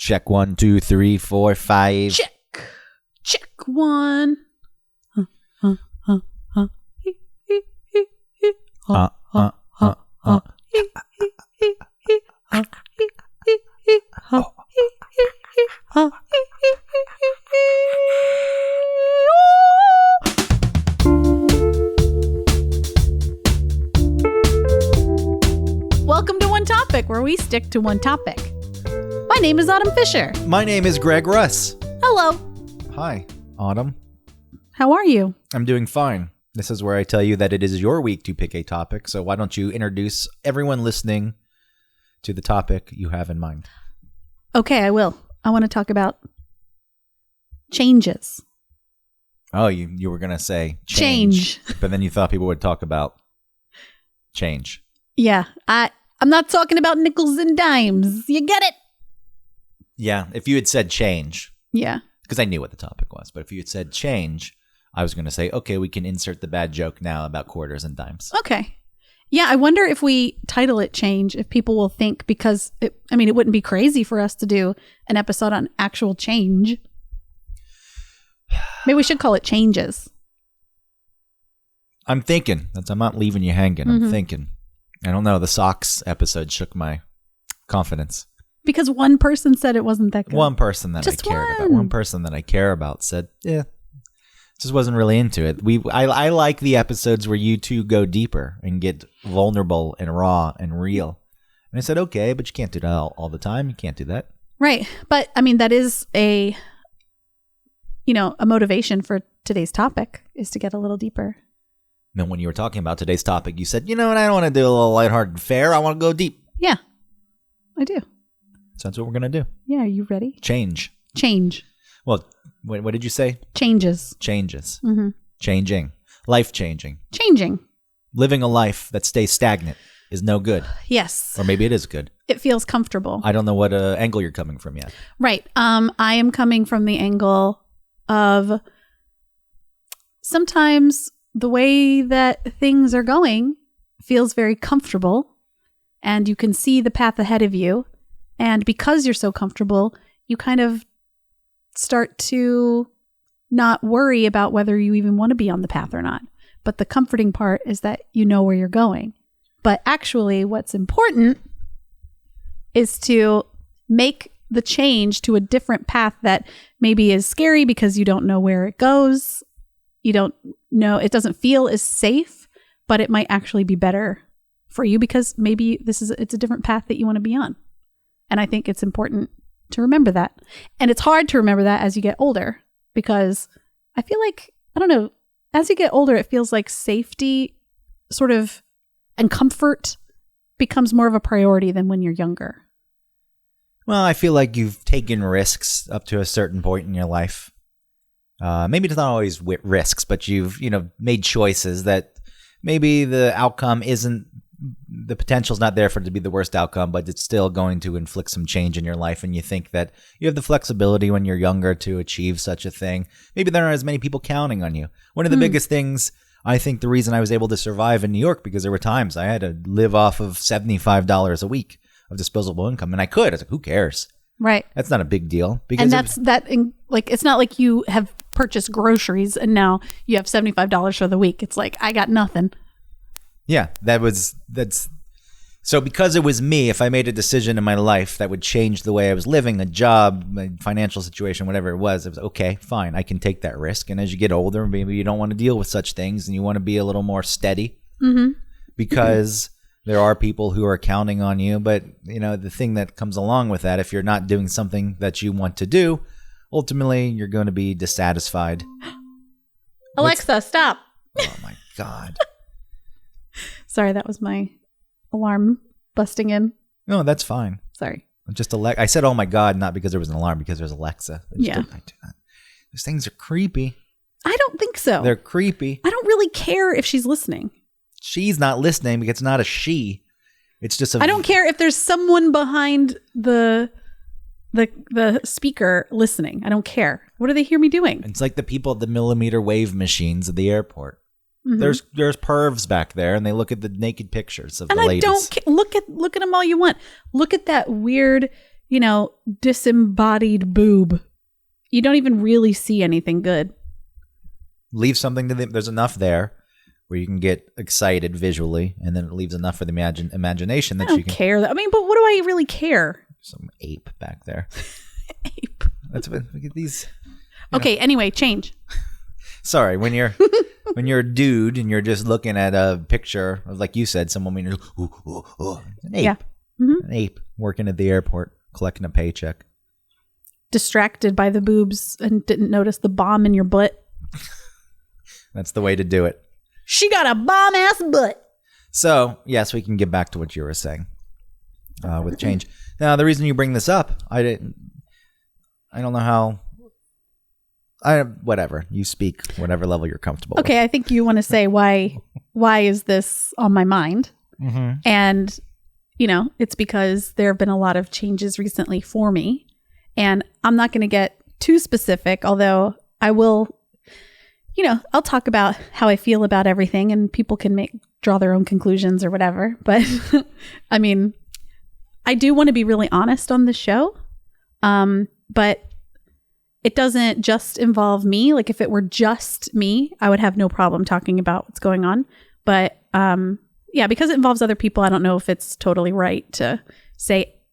Check 1, 2, 3, 4, 5. Check. Check 1. Welcome to One Topic, where we stick to one topic. My name is Autumn Fisher. My name is Greg Russ. Hello. Hi, Autumn. How are you? I'm doing fine. This is where I tell you that it is your week to pick a topic, so why don't you introduce everyone listening to the topic you have in mind? Okay, I will. I want to talk about changes. Oh, you were going to say Change. But then you thought people would talk about change. Yeah, I'm not talking about nickels and dimes. You get it? Yeah, if you had said change. Yeah. Because I knew what the topic was, but if you had said change, I was going to say, okay, we can insert the bad joke now about quarters and dimes. Okay. Yeah, I wonder if we title it change, if people will think, because, it wouldn't be crazy for us to do an episode on actual change. Maybe we should call it changes. I'm thinking. I'm not leaving you hanging. Mm-hmm. I'm thinking. I don't know. The socks episode shook my confidence. Because one person said it wasn't that good. One person that Just I cared one. about. One person that I care about said, yeah, just wasn't really into it. I like the episodes where you two go deeper and get vulnerable and raw and real. And I said, okay, but you can't do that all the time. You can't do that. Right. But, that is a motivation for today's topic, is to get a little deeper. And then when you were talking about today's topic, you said, you know what, I don't want to do a little lighthearted fare. I want to go deep. Yeah, I do. So that's what we're going to do. Yeah, are you ready? Change. Well, what did you say? Changes. Mm-hmm. Changing. Life changing. Living a life that stays stagnant is no good. Yes. Or maybe it is good. It feels comfortable. I don't know what angle you're coming from yet. Right. I am coming from the angle of sometimes the way that things are going feels very comfortable, and you can see the path ahead of you. And because you're so comfortable, you kind of start to not worry about whether you even want to be on the path or not. But the comforting part is that you know where you're going. But actually, what's important is to make the change to a different path that maybe is scary because you don't know where it goes. You don't know, it doesn't feel as safe, but it might actually be better for you because maybe it's a different path that you want to be on. And I think it's important to remember that. And it's hard to remember that as you get older, because I feel like, I don't know, as you get older, it feels like safety sort of and comfort becomes more of a priority than when you're younger. Well, I feel like you've taken risks up to a certain point in your life. Maybe it's not always risks, but you've, made choices that maybe the outcome isn't, the potential's not there for it to be the worst outcome, but it's still going to inflict some change in your life. And you think that you have the flexibility when you're younger to achieve such a thing. Maybe there aren't as many people counting on you. One of the biggest things, I think the reason I was able to survive in New York, because there were times I had to live off of $75 a week of disposable income. And I could. I was like, who cares? Right. That's not a big deal. Because it's not like you have purchased groceries and now you have $75 for the week. It's like, I got nothing. Yeah, so because it was me, if I made a decision in my life that would change the way I was living, a job, my financial situation, whatever it was okay, fine, I can take that risk. And as you get older, maybe you don't want to deal with such things and you want to be a little more steady because there are people who are counting on you. But, the thing that comes along with that, if you're not doing something that you want to do, ultimately you're going to be dissatisfied. Alexa, stop. Oh, my God. Sorry, that was my alarm busting in. No, that's fine. Sorry. I said, oh my God, not because there was an alarm, because there's Alexa. Yeah. These things are creepy. I don't think so. They're creepy. I don't really care if she's listening. She's not listening because it's not a she. It's just I don't care if there's someone behind the speaker listening. I don't care. What do they hear me doing? It's like the people at the millimeter wave machines at the airport. Mm-hmm. There's pervs back there, and they look at the naked pictures of the ladies. And I don't look at them all you want. Look at that weird disembodied boob. You don't even really see anything good. Leave something to them. There's enough there where you can get excited visually, and then it leaves enough for the imagination that I you don't can. care. But what do I really care? Some ape back there. Ape. Look at these. Okay. Anyway, change. Sorry, when you're a dude and you're just looking at a picture of, like you said, some woman, an ape, Yeah. Mm-hmm. an ape working at the airport collecting a paycheck. Distracted by the boobs and didn't notice the bomb in your butt. That's the way to do it. She got a bomb ass butt. So yes, we can get back to what you were saying with change. Now, the reason you bring this up, I don't know how. Whatever you speak, whatever level you're comfortable with. Okay, I think you want to say why is this on my mind? Mm-hmm. And it's because there have been a lot of changes recently for me, and I'm not going to get too specific, although I will. I'll talk about how I feel about everything, and people can draw their own conclusions or whatever. But I mean, I do want to be really honest on this show, but it doesn't just involve me. Like, if it were just me, I would have no problem talking about what's going on. But because it involves other people, I don't know if it's totally right to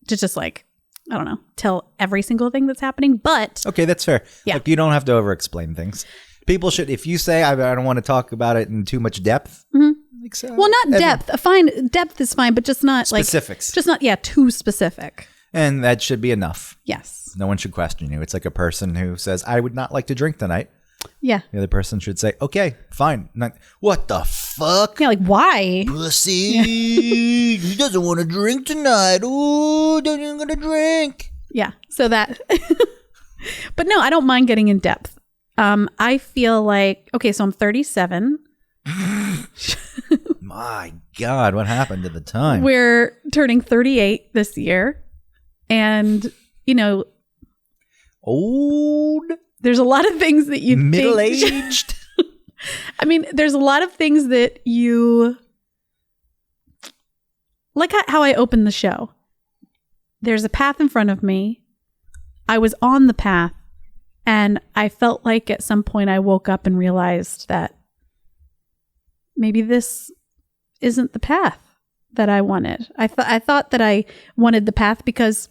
just like, I don't know, tell every single thing that's happening. But okay, that's fair. Yeah. Look, you don't have to over-explain things. People should, if you say, I don't want to talk about it in too much depth. Mm-hmm. Well, not depth. Fine, depth is fine, but just not specifics. Just not, too specific. And that should be enough. Yes. No one should question you. It's like a person who says, I would not like to drink tonight. Yeah. The other person should say, okay, fine. What the fuck? Yeah, like, why? Pussy. Yeah. He doesn't want to drink tonight. Oh, don't even gonna drink. Yeah. So that. But no, I don't mind getting in depth. I feel like, okay, so I'm 37. My God, what happened to the time? We're turning 38 this year. And, old. There's a lot of things that you middle-aged. I mean, there's a lot of things that you like how I opened the show. There's a path in front of me. I was on the path, and I felt like at some point I woke up and realized that maybe this isn't the path that I wanted. I thought that I wanted the path because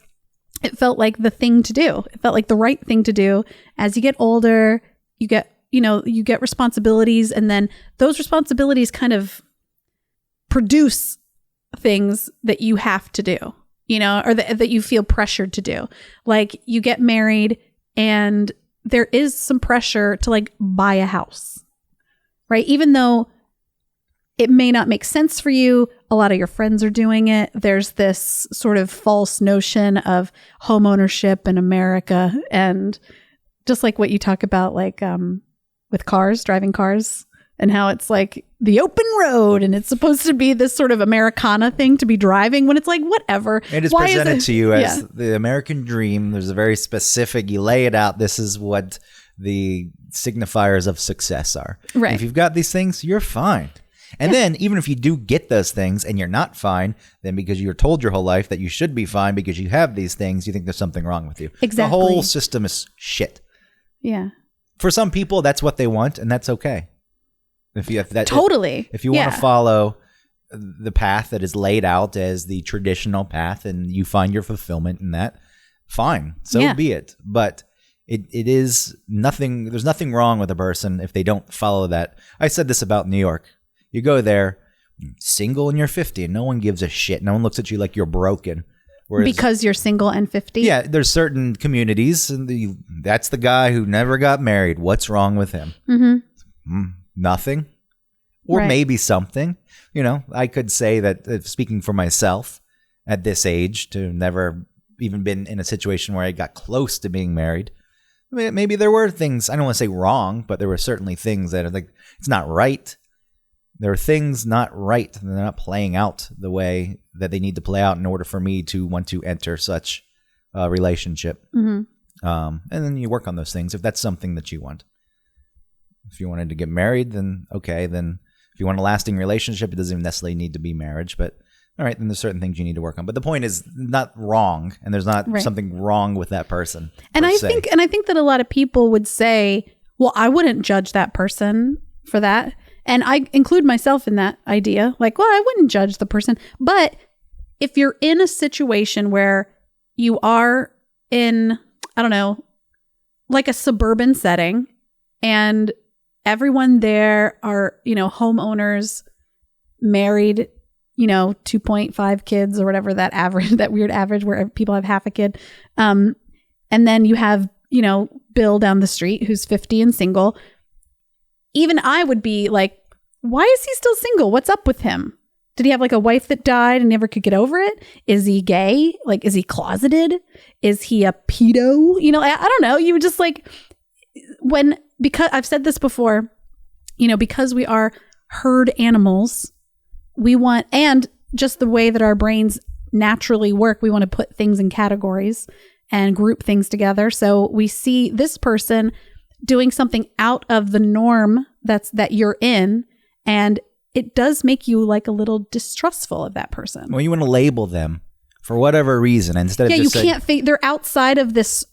it felt like the thing to do. It felt like the right thing to do. As you get older, you get responsibilities, and then those responsibilities kind of produce things that you have to do, or that you feel pressured to do. Like, you get married and there is some pressure to like buy a house, right? Even though it may not make sense for you, a lot of your friends are doing it. There's this sort of false notion of home ownership in America. And just like what you talk about, like with cars, driving cars, and how it's like the open road, and it's supposed to be this sort of Americana thing to be driving, when it's like, whatever. It is presented to you as the American dream. There's a very specific, you lay it out. This is what the signifiers of success are. Right. If you've got these things, you're fine. And then even if you do get those things and you're not fine, then because you're told your whole life that you should be fine because you have these things, you think there's something wrong with you. Exactly. The whole system is shit. Yeah. For some people, that's what they want, and that's okay. If you want to follow the path that is laid out as the traditional path, and you find your fulfillment in that, fine. So be it. But it is nothing. There's nothing wrong with a person if they don't follow that. I said this about New York. You go there, single, and you're 50, and no one gives a shit. No one looks at you like you're broken. Whereas, because you're single and 50? Yeah, there's certain communities, and that's the guy who never got married. What's wrong with him? Mm-hmm. Nothing. Or maybe something. I could say that, speaking for myself, at this age, to never even been in a situation where I got close to being married, maybe there were things, I don't want to say wrong, but there were certainly things that are like, it's not right. There are things not right. They're not playing out the way that they need to play out in order for me to want to enter such a relationship. Mm-hmm. And then you work on those things if that's something that you want. If you wanted to get married, then okay. Then if you want a lasting relationship, it doesn't even necessarily need to be marriage. But all right, then there's certain things you need to work on. But the point is not wrong, and there's not something wrong with that person. And I think that a lot of people would say, well, I wouldn't judge that person for that. And I include myself in that idea. Like, well, I wouldn't judge the person. But if you're in a situation where you are in, I don't know, like a suburban setting, and everyone there are, homeowners, married, 2.5 kids or whatever that average, that weird average where people have half a kid. And then you have, Bill down the street who's 50 and single. Even I would be like, why is he still single? What's up with him? Did he have like a wife that died and never could get over it? Is he gay? Like, is he closeted? Is he a pedo? I don't know. You would just like, because I've said this before, because we are herd animals, we want, and just the way that our brains naturally work, we want to put things in categories and group things together. So we see this person doing something out of the norm that you're in, and it does make you like a little distrustful of that person. Well, you want to label them for whatever reason instead of just you can't they're outside of this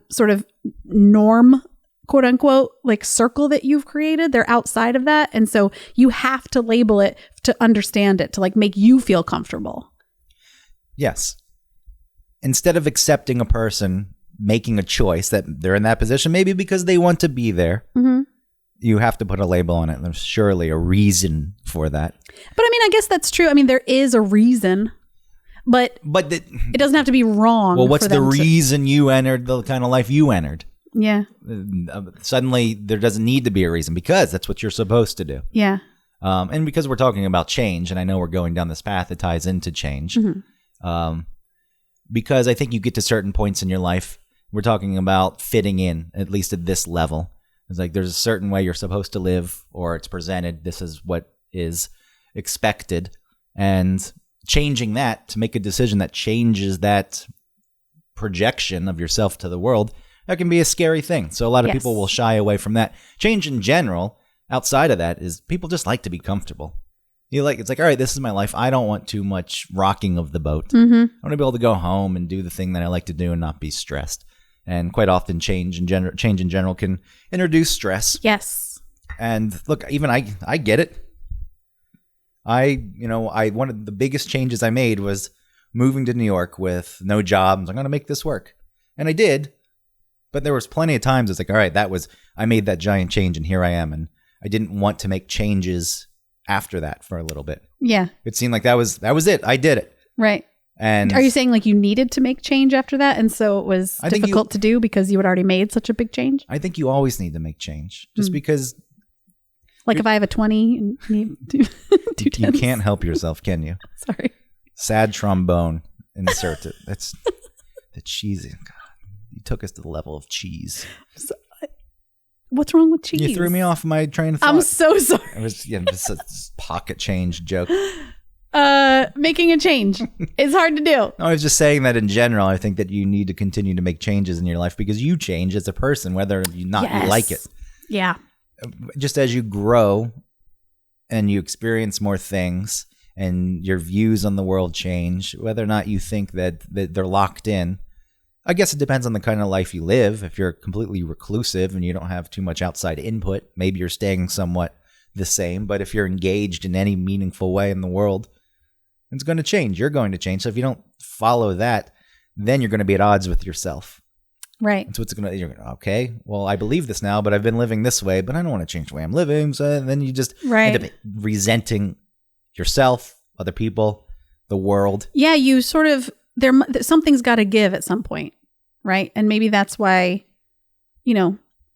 sort of norm, quote unquote, like circle that you've created. They're outside of that, and so you have to label it to understand it, to like make you feel comfortable. Yes. Instead of accepting a person making a choice that they're in that position, maybe because they want to be there, you have to put a label on it. There's surely a reason for that. But I mean, I guess that's true. I mean, there is a reason, but it doesn't have to be wrong. Well, what's the reason you entered the kind of life you entered? Yeah. Suddenly, there doesn't need to be a reason because that's what you're supposed to do. Yeah. And because we're talking about change, and I know we're going down this path that ties into change, because I think you get to certain points in your life, we're talking about fitting in, at least at this level. It's like there's a certain way you're supposed to live, or it's presented. This is what is expected. And changing that to make a decision that changes that projection of yourself to the world, that can be a scary thing. So a lot of people will shy away from that. Change in general, outside of that, is people just like to be comfortable. It's like, all right, this is my life. I don't want too much rocking of the boat. I want to be able to go home and do the thing that I like to do and not be stressed. And quite often, change in general can introduce stress. Yes. And look, even I get it. One of the biggest changes I made was moving to New York with no job. I was like, I'm going to make this work, and I did. But there was plenty of times it's like, all right, I made that giant change, and here I am, and I didn't want to make changes after that for a little bit. Yeah. It seemed like that was it. I did it. Right. And are you saying like you needed to make change after that, and so it was difficult to do because you had already made such a big change? I think you always need to make change, just because. Like if I have a 20 and need you can't help yourself, can you? Sorry. Sad trombone. Insert it. That's the cheesy. God, you took us to the level of cheese. What's wrong with cheese? You threw me off my train of thought. I'm so sorry. It was just a pocket change joke. Making a change. It's hard to do. No, I was just saying that in general, I think that you need to continue to make changes in your life because you change as a person, whether you like it. Yeah. Just as you grow and you experience more things and your views on the world change, whether or not you think that they're locked in. I guess it depends on the kind of life you live. If you're completely reclusive and you don't have too much outside input, maybe you're staying somewhat the same. But if you're engaged in any meaningful way in the world, it's going to change. You're going to change. So if you don't follow that, then you're going to be at odds with yourself. Right. That's what's going to, you're going to, okay, well, I believe this now, but I've been living this way, but I don't want to change the way I'm living. So then you just end up resenting yourself, other people, the world. Yeah, you sort of, something's got to give at some point, right? And maybe that's why,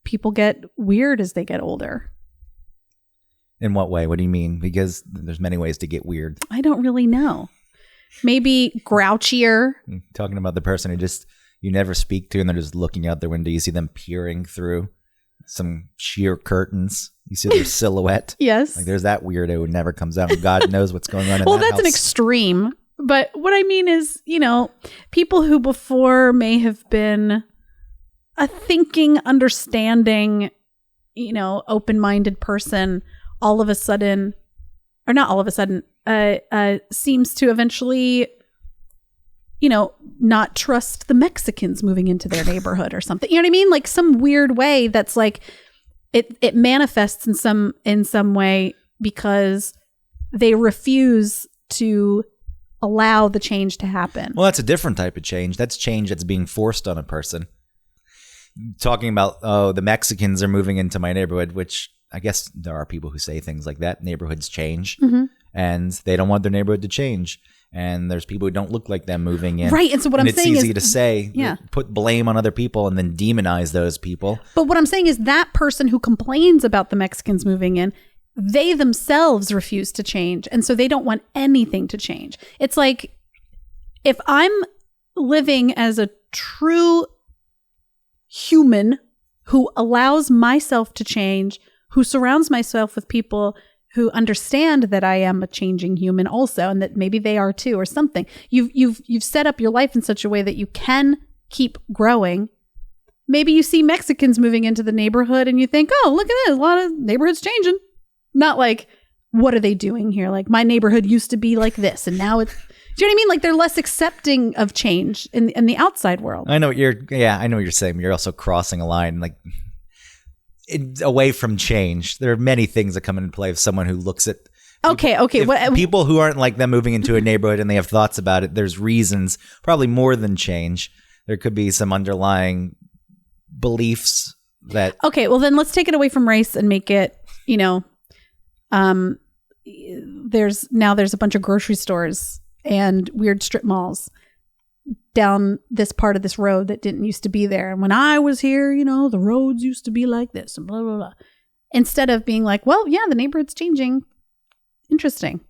people get weird as they get older. In what way? What do you mean? Because there's many ways to get weird. I don't really know. Maybe grouchier. You're talking about the person who you never speak to and they're just looking out their window. You see them peering through some sheer curtains. You see their silhouette. Yes. Like there's that weirdo who never comes out and God knows what's going on in that house. Well, that's an extreme. But what I mean is, people who before may have been a thinking, understanding, open-minded person, all of a sudden, or not all of a sudden, seems to eventually, not trust the Mexicans moving into their neighborhood or something. You know what I mean? Like some weird way that's like it manifests in some way because they refuse to allow the change to happen. Well, that's a different type of change. That's change that's being forced on a person. Talking about, the Mexicans are moving into my neighborhood, which I guess there are people who say things like that. Neighborhoods change, and they don't want their neighborhood to change. And there's people who don't look like them moving in. Right. And so what I'm saying is... it's easy to say, put blame on other people and then demonize those people. But what I'm saying is that person who complains about the Mexicans moving in, they themselves refuse to change. And so they don't want anything to change. It's like if I'm living as a true human who allows myself to change, who surrounds myself with people who understand that I am a changing human also, and that maybe they are too, or something. You've set up your life in such a way that you can keep growing. Maybe you see Mexicans moving into the neighborhood and you think, oh, look at this, a lot of neighborhoods changing. Not like, what are they doing here? Like, my neighborhood used to be like this, and now it's... Do you know what I mean? Like, they're less accepting of change in the outside world. I know what you're saying, but you're also crossing a line, like, away from change. There are many things that come into play of someone who looks at people who aren't like them moving into a neighborhood and they have thoughts about it. There's reasons, probably more than change. There could be some underlying beliefs that... Okay, well then let's take it away from race and make it, there's a bunch of grocery stores and weird strip malls down this part of this road that didn't used to be there. And when I was here, the roads used to be like this and blah, blah, blah. Instead of being like, well, yeah, the neighborhood's changing. Interesting.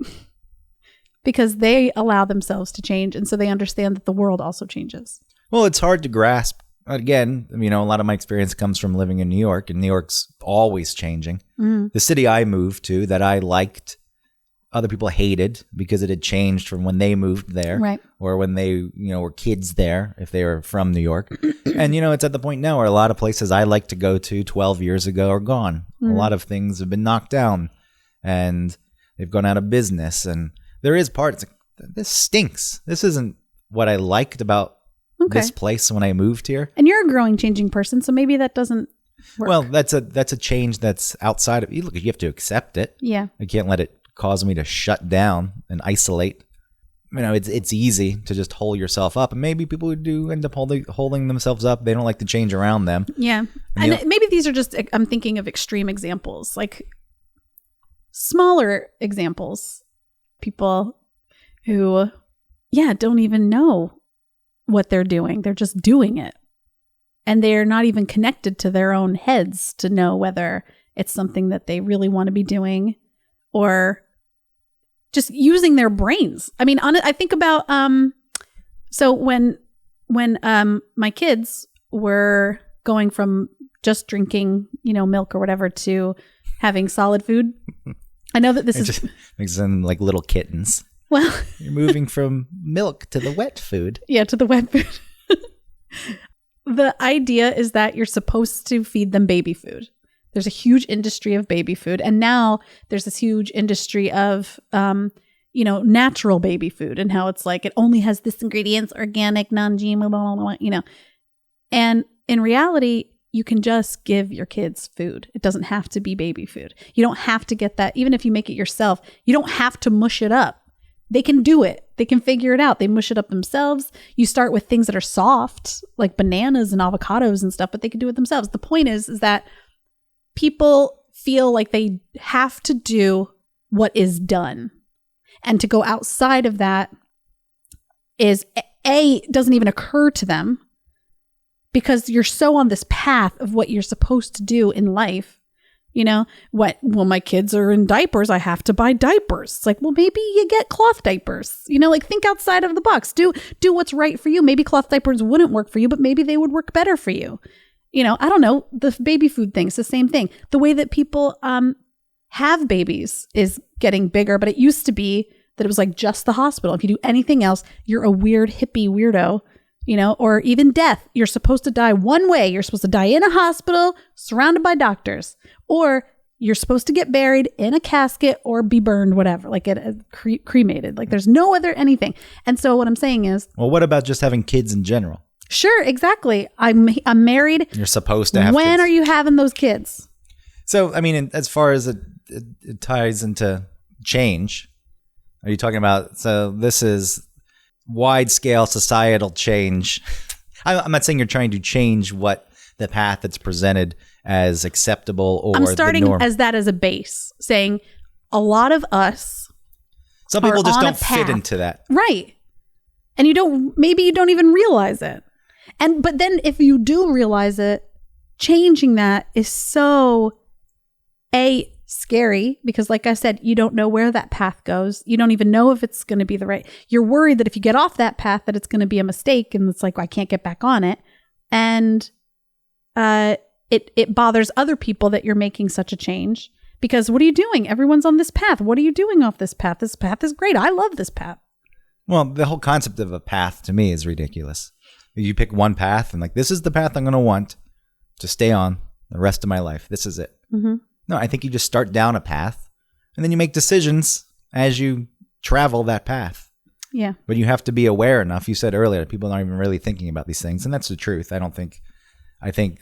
Because they allow themselves to change. And so they understand that the world also changes. Well, it's hard to grasp. Again, a lot of my experience comes from living in New York, and New York's always changing. Mm. The city I moved to that I liked, other people hated because it had changed from when they moved there, right, or when they, were kids there, if they were from New York. And, it's at the point now where a lot of places I like to go to 12 years ago are gone. Mm. A lot of things have been knocked down and they've gone out of business. And there is parts, this stinks. This isn't what I liked about this place when I moved here. And you're a growing, changing person, so maybe that doesn't work. Well, that's a change that's outside of you. Look, you have to accept it. Yeah. I can't let it cause me to shut down and isolate. It's easy to just hold yourself up, and maybe people who do end up holding themselves up, they don't like to change around them. Yeah. And maybe these are just, I'm thinking of extreme examples, like smaller examples. People who, don't even know what they're doing. They're just doing it. And they're not even connected to their own heads to know whether it's something that they really want to be doing or just using their brains. I mean, I think about, so when my kids were going from just drinking, milk or whatever to having solid food, I know that this is... Makes them like little kittens. Well... You're moving from milk to the wet food. Yeah, to the wet food. The idea is that you're supposed to feed them baby food. There's a huge industry of baby food. And now there's this huge industry of, natural baby food, and how it's like, it only has this ingredients, organic, non-GMO, blah, blah, blah, And in reality, you can just give your kids food. It doesn't have to be baby food. You don't have to get that. Even if you make it yourself, you don't have to mush it up. They can do it. They can figure it out. They mush it up themselves. You start with things that are soft, like bananas and avocados and stuff, but they can do it themselves. The point is that people feel like they have to do what is done. And to go outside of that is, doesn't even occur to them, because you're so on this path of what you're supposed to do in life. My kids are in diapers, I have to buy diapers. It's like, well, maybe you get cloth diapers. Think outside of the box. Do what's right for you. Maybe cloth diapers wouldn't work for you, but maybe they would work better for you. I don't know. The baby food thing is the same thing. The way that people have babies is getting bigger, but it used to be that it was like just the hospital. If you do anything else, you're a weird hippie weirdo, or even death. You're supposed to die one way. You're supposed to die in a hospital surrounded by doctors, or you're supposed to get buried in a casket or be burned, whatever, like cremated. Like there's no other anything. And so what I'm saying is, well, what about just having kids in general? Sure, exactly. I'm married. You're supposed to have When kids. are you having those kids? So, I mean, as far as it ties into change, are you talking about, so this is wide scale societal change. I'm not saying you're trying to change what the path that's presented as acceptable or I'm starting the norm. as that as a base, saying a lot of us Some people are just on a don't fit path. into that. Right. And maybe you don't even realize it. But then if you do realize it, changing that is so scary, because like I said, you don't know where that path goes. You don't even know if it's going to be the right. You're worried that if you get off that path that it's going to be a mistake, and it's like, well, I can't get back on it. And it bothers other people that you're making such a change, because what are you doing? Everyone's on this path. What are you doing off this path? This path is great. I love this path. Well, the whole concept of a path to me is ridiculous. You pick one path and like, this is the path I'm going to want to stay on the rest of my life. This is it. Mm-hmm. No, I think you just start down a path and then you make decisions as you travel that path. Yeah. But you have to be aware enough. You said earlier, people aren't even really thinking about these things. And that's the truth. I think,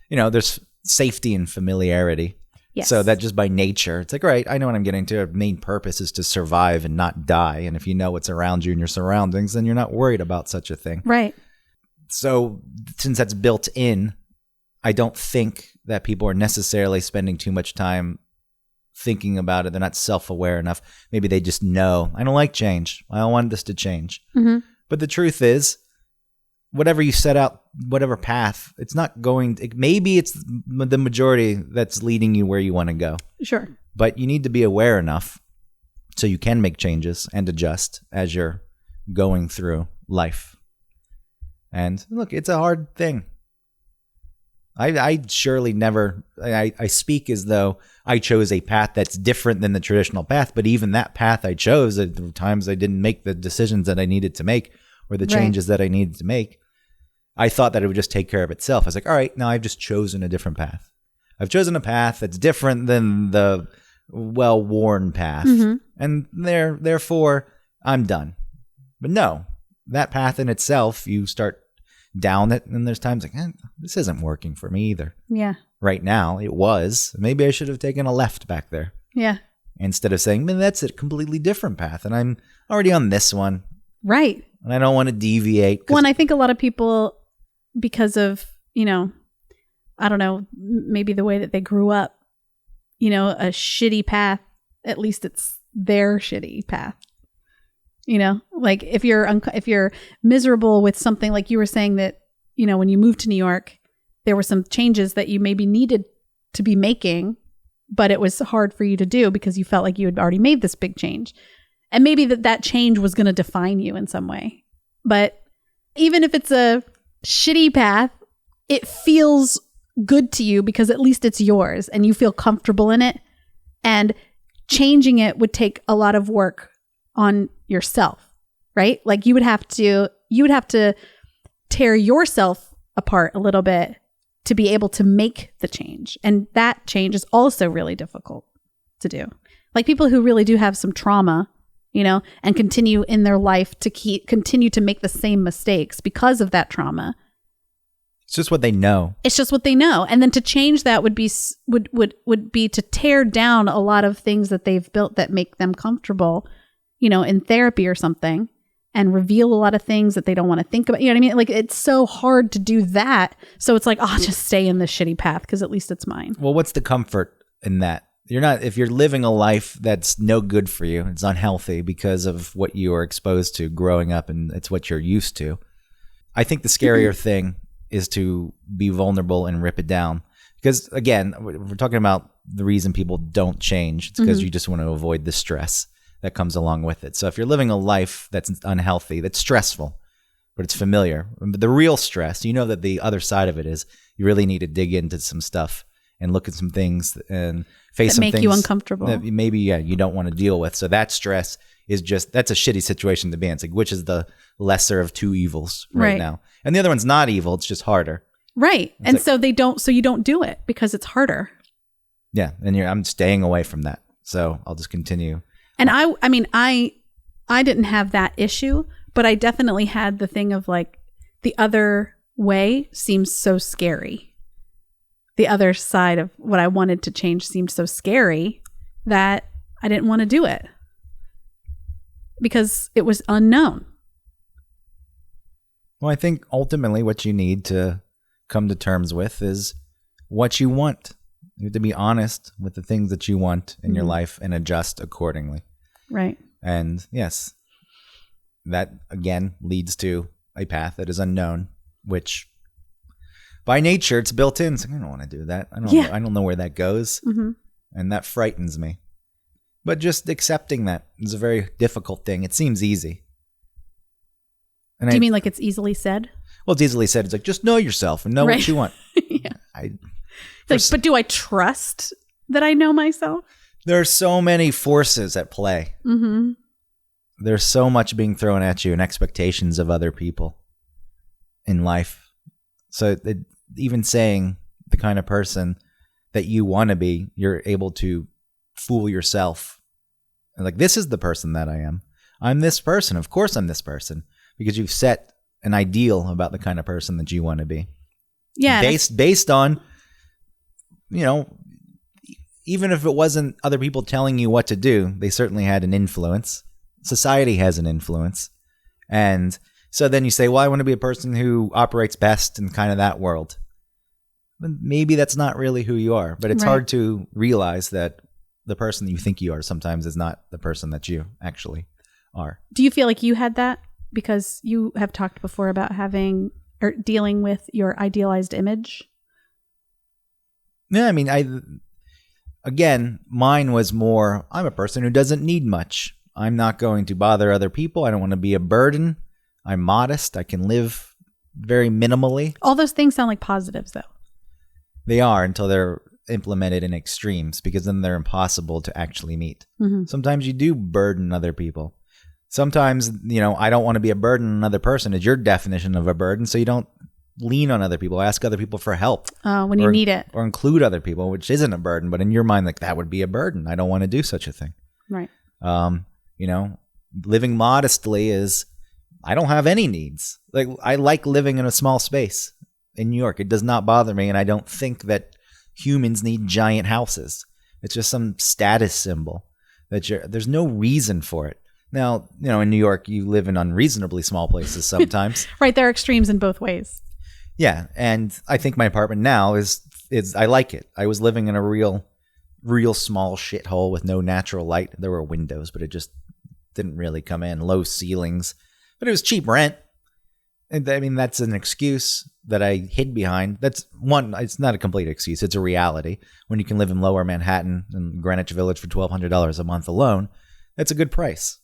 there's safety and familiarity. Yes. So that just by nature, it's like, all right, I know what I'm getting to. Our main purpose is to survive and not die. And if you know what's around you and your surroundings, then you're not worried about such a thing. Right. So since that's built in, I don't think that people are necessarily spending too much time thinking about it. They're not self-aware enough. Maybe they just know, I don't like change. I don't want this to change. Mm-hmm. But the truth is, whatever you set out, whatever path, it's not going, maybe it's the majority that's leading you where you want to go. Sure. But you need to be aware enough so you can make changes and adjust as you're going through life. And look, it's a hard thing. I surely never, I speak as though I chose a path that's different than the traditional path, but even that path I chose, at the times I didn't make the decisions that I needed to make or the changes that I needed to make, I thought that it would just take care of itself. I was like, all right, now I've just chosen a different path. I've chosen a path that's different than the well-worn path, and therefore I'm done. But no, that path in itself, you start down it, and there's times like, this isn't working for me either. Yeah. Right now, it was. Maybe I should have taken a left back there. Yeah. Instead of saying, man, that's a completely different path, and I'm already on this one. Right. And I don't want to deviate. Well, and I think a lot of people, because of, I don't know, maybe the way that they grew up, a shitty path, at least it's their shitty path. Like if you're miserable with something, like you were saying that, when you moved to New York, there were some changes that you maybe needed to be making, but it was hard for you to do because you felt like you had already made this big change. And maybe that change was going to define you in some way. But even if it's a shitty path, it feels good to you because at least it's yours and you feel comfortable in it. And changing it would take a lot of work on yourself, right? Like you would have to tear yourself apart a little bit to be able to make the change. And that change is also really difficult to do. Like people who really do have some trauma, and continue in their life to continue to make the same mistakes because of that trauma. It's just what they know. It's just what they know. And then to change that would be to tear down a lot of things that they've built that make them comfortable, in therapy or something, and reveal a lot of things that they don't want to think about. You know what I mean? Like it's so hard to do that. So it's like, I'll just stay in this shitty path because at least it's mine. Well, what's the comfort in that? If you're living a life that's no good for you, it's unhealthy because of what you are exposed to growing up and it's what you're used to. I think the scarier thing is to be vulnerable and rip it down. Because again, we're talking about the reason people don't change. It's because you just want to avoid the stress that comes along with it. So if you're living a life that's unhealthy, that's stressful, but it's familiar, but the real stress, that the other side of it is you really need to dig into some stuff and look at some things and face some things that make you uncomfortable. That maybe you don't want to deal with. So that stress is that's a shitty situation to be in. It's like, which is the lesser of two evils right now? And the other one's not evil. It's just harder. Right. And so you don't do it because it's harder. Yeah, and I'm staying away from that. So I'll just continue. And I didn't have that issue, but I definitely had the thing of like the other way seems so scary. The other side of what I wanted to change seemed so scary that I didn't want to do it because it was unknown. Well, I think ultimately what you need to come to terms with is what you want. You have to be honest with the things that you want in your life and adjust accordingly. Right. And yes, that again leads to a path that is unknown, which by nature it's built in. So I don't want to do that. I don't know where that goes. Mm-hmm. And that frightens me. But just accepting that is a very difficult thing. It seems easy. And do you mean like it's easily said? Well, it's easily said. It's like, just know yourself and know what you want. Yeah. But do I trust that I know myself? There are so many forces at play. Mm-hmm. There's so much being thrown at you and expectations of other people in life. So even saying the kind of person that you want to be, you're able to fool yourself. Like, this is the person that I am. I'm this person. Of course I'm this person. Because you've set an ideal about the kind of person that you want to be. Yeah. Based on, even if it wasn't other people telling you what to do, they certainly had an influence. Society has an influence. And so then you say, well, I want to be a person who operates best in kind of that world. But maybe that's not really who you are. But it's hard to realize that the person that you think you are sometimes is not the person that you actually are. Do you feel like you had that? Because you have talked before about having or dealing with your idealized image. Yeah, I mean, mine was more, I'm a person who doesn't need much. I'm not going to bother other people. I don't want to be a burden. I'm modest. I can live very minimally. All those things sound like positives, though. They are until they're implemented in extremes, because then they're impossible to actually meet. Mm-hmm. Sometimes you do burden other people. Sometimes, I don't want to be a burden on another person is your definition of a burden. So you don't lean on other people, ask other people for help. When you need it. Or include other people, which isn't a burden. But in your mind, like, that would be a burden. I don't want to do such a thing. Right. Living modestly is, I don't have any needs. Like, I like living in a small space in New York. It does not bother me. And I don't think that humans need giant houses. It's just some status symbol that there's no reason for it. Now, in New York, you live in unreasonably small places sometimes. Right. There are extremes in both ways. Yeah. And I think my apartment now is I like it. I was living in a real small shithole with no natural light. There were windows, but it just didn't really come in. Low ceilings. But it was cheap rent. And I mean, that's an excuse that I hid behind. That's one, it's not a complete excuse. It's a reality. When you can live in Lower Manhattan and Greenwich Village for $1,200 a month alone, that's a good price.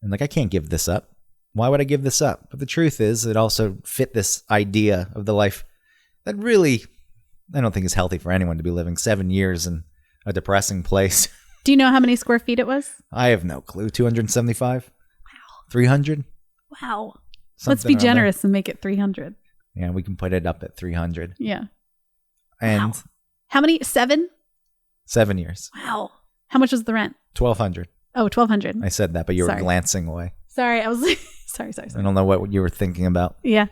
And I can't give this up. Why would I give this up? But the truth is, it also fit this idea of the life that really, I don't think is healthy for anyone to be living 7 years in a depressing place. Do you know how many square feet it was? I have no clue. 275? Wow. 300? Wow. Let's be generous and make it 300. Yeah, we can put it up at 300. Yeah. And how many? 7? 7 years. Wow. How much was the rent? $1,200. Oh, $1,200. I said that, but you were glancing away. Sorry, I was sorry. I don't know what you were thinking about. Yeah.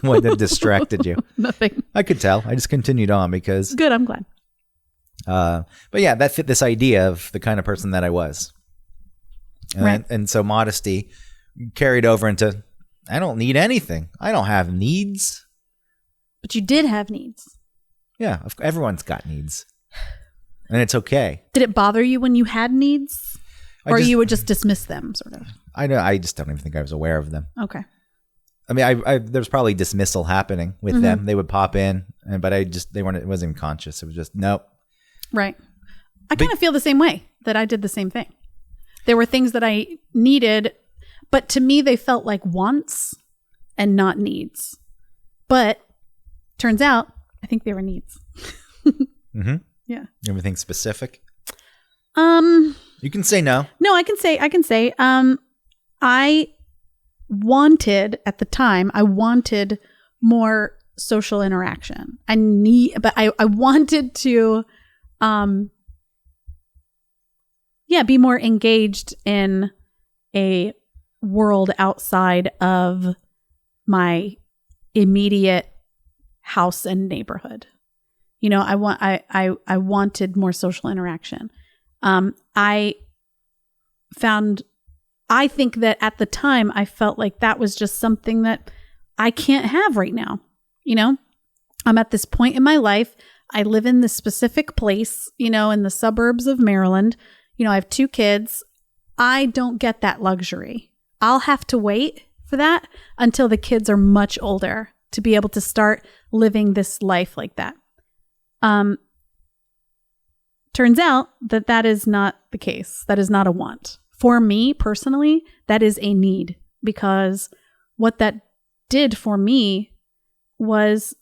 What distracted you? Nothing. I could tell. I just continued on because... Good, I'm glad. But yeah, that fit this idea of the kind of person that I was. And so modesty carried over into, I don't need anything. I don't have needs. But you did have needs. Yeah, everyone's got needs. And it's okay. Did it bother you when you had needs? Or you would just dismiss them, sort of? I just don't even think I was aware of them. Okay. I mean, there's probably dismissal happening with them. They would pop in, but it wasn't even conscious. It was just, nope. Right. I kind of feel the same way, that I did the same thing. There were things that I needed, but to me, they felt like wants and not needs. But turns out, I think they were needs. Mm-hmm. Yeah. Everything specific? You can say no. No, I can say, I wanted, at the time, more social interaction. I wanted to be more engaged in a world outside of my immediate house and neighborhood. You know, I wanted more social interaction. I think that at the time I felt like that was just something that I can't have right now. You know, I'm at this point in my life. I live in this specific place, you know, in the suburbs of Maryland. You know, I have 2 kids. I don't get that luxury. I'll have to wait for that until the kids are much older to be able to start living this life like that. Turns out that is not the case. That is not a want. For me personally, that is a need, because what that did for me was,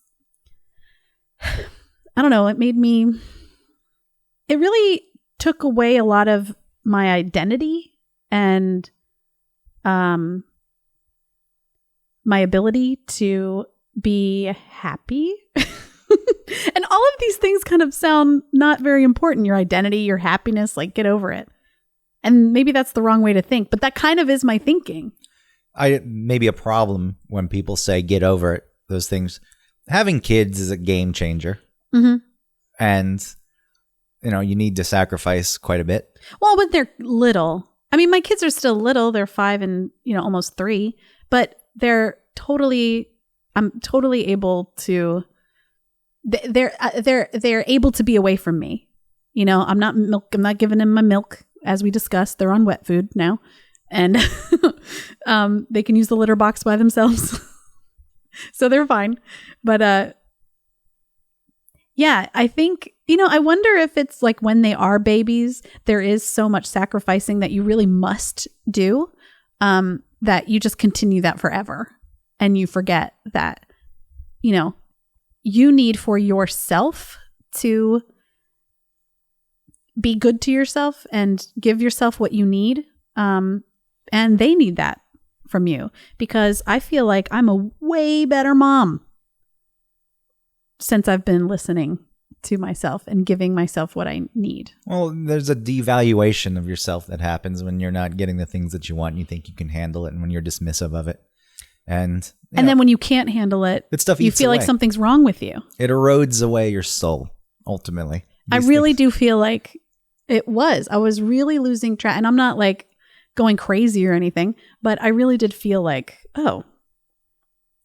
I don't know, it really took away a lot of my identity and my ability to be happy. And all of these things kind of sound not very important. Your identity, your happiness, like, get over it. And maybe that's the wrong way to think, but that kind of is my thinking. Maybe a problem when people say get over it, those things. Having kids is a game changer. Mm-hmm. And, you know, you need to sacrifice quite a bit. Well, when they're little. I mean, my kids are still little. They're 5 and, you know, almost 3. But I'm totally able to, they're able to be away from me. You know, I'm not giving them my milk. As we discussed, they're on wet food now. And they can use the litter box by themselves. So they're fine. But yeah, I think, you know, I wonder if it's like when they are babies, there is so much sacrificing that you really must do, that you just continue that forever. And you forget that, you know, you need for yourself to be good to yourself and give yourself what you need. And they need that from you, because I feel like I'm a way better mom since I've been listening to myself and giving myself what I need. Well, there's a devaluation of yourself that happens when you're not getting the things that you want and you think you can handle it, and when you're dismissive of it. And then when you can't handle it, you feel like something's wrong with you. It erodes away your soul, ultimately. I really do feel like I was really losing track, and I'm not like going crazy or anything, but I really did feel like, oh,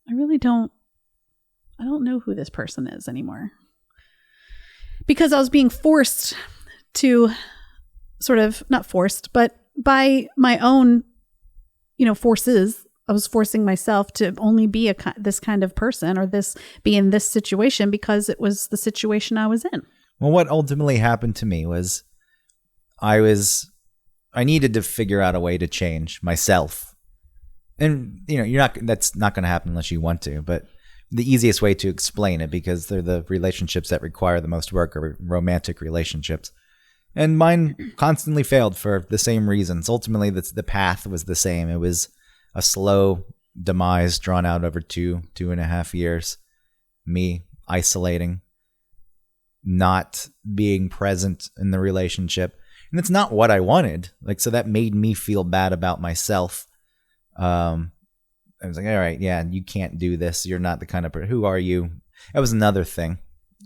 I don't know who this person is anymore. Because I was being forced to sort of, not forced, but by my own, you know, forces, I was forcing myself to only be this kind of person, or be in this situation, because it was the situation I was in. Well, what ultimately happened to me was I needed to figure out a way to change myself. And, you know, that's not going to happen unless you want to, but the easiest way to explain it, because they're the relationships that require the most work, are romantic relationships. And mine constantly failed for the same reasons. Ultimately, the path was the same. It was a slow demise drawn out over 2.5 years. Me isolating, not being present in the relationship. And it's not what I wanted. Like, so that made me feel bad about myself. I was like, all right, yeah, you can't do this. You're not the kind of person. Who are you? That was another thing.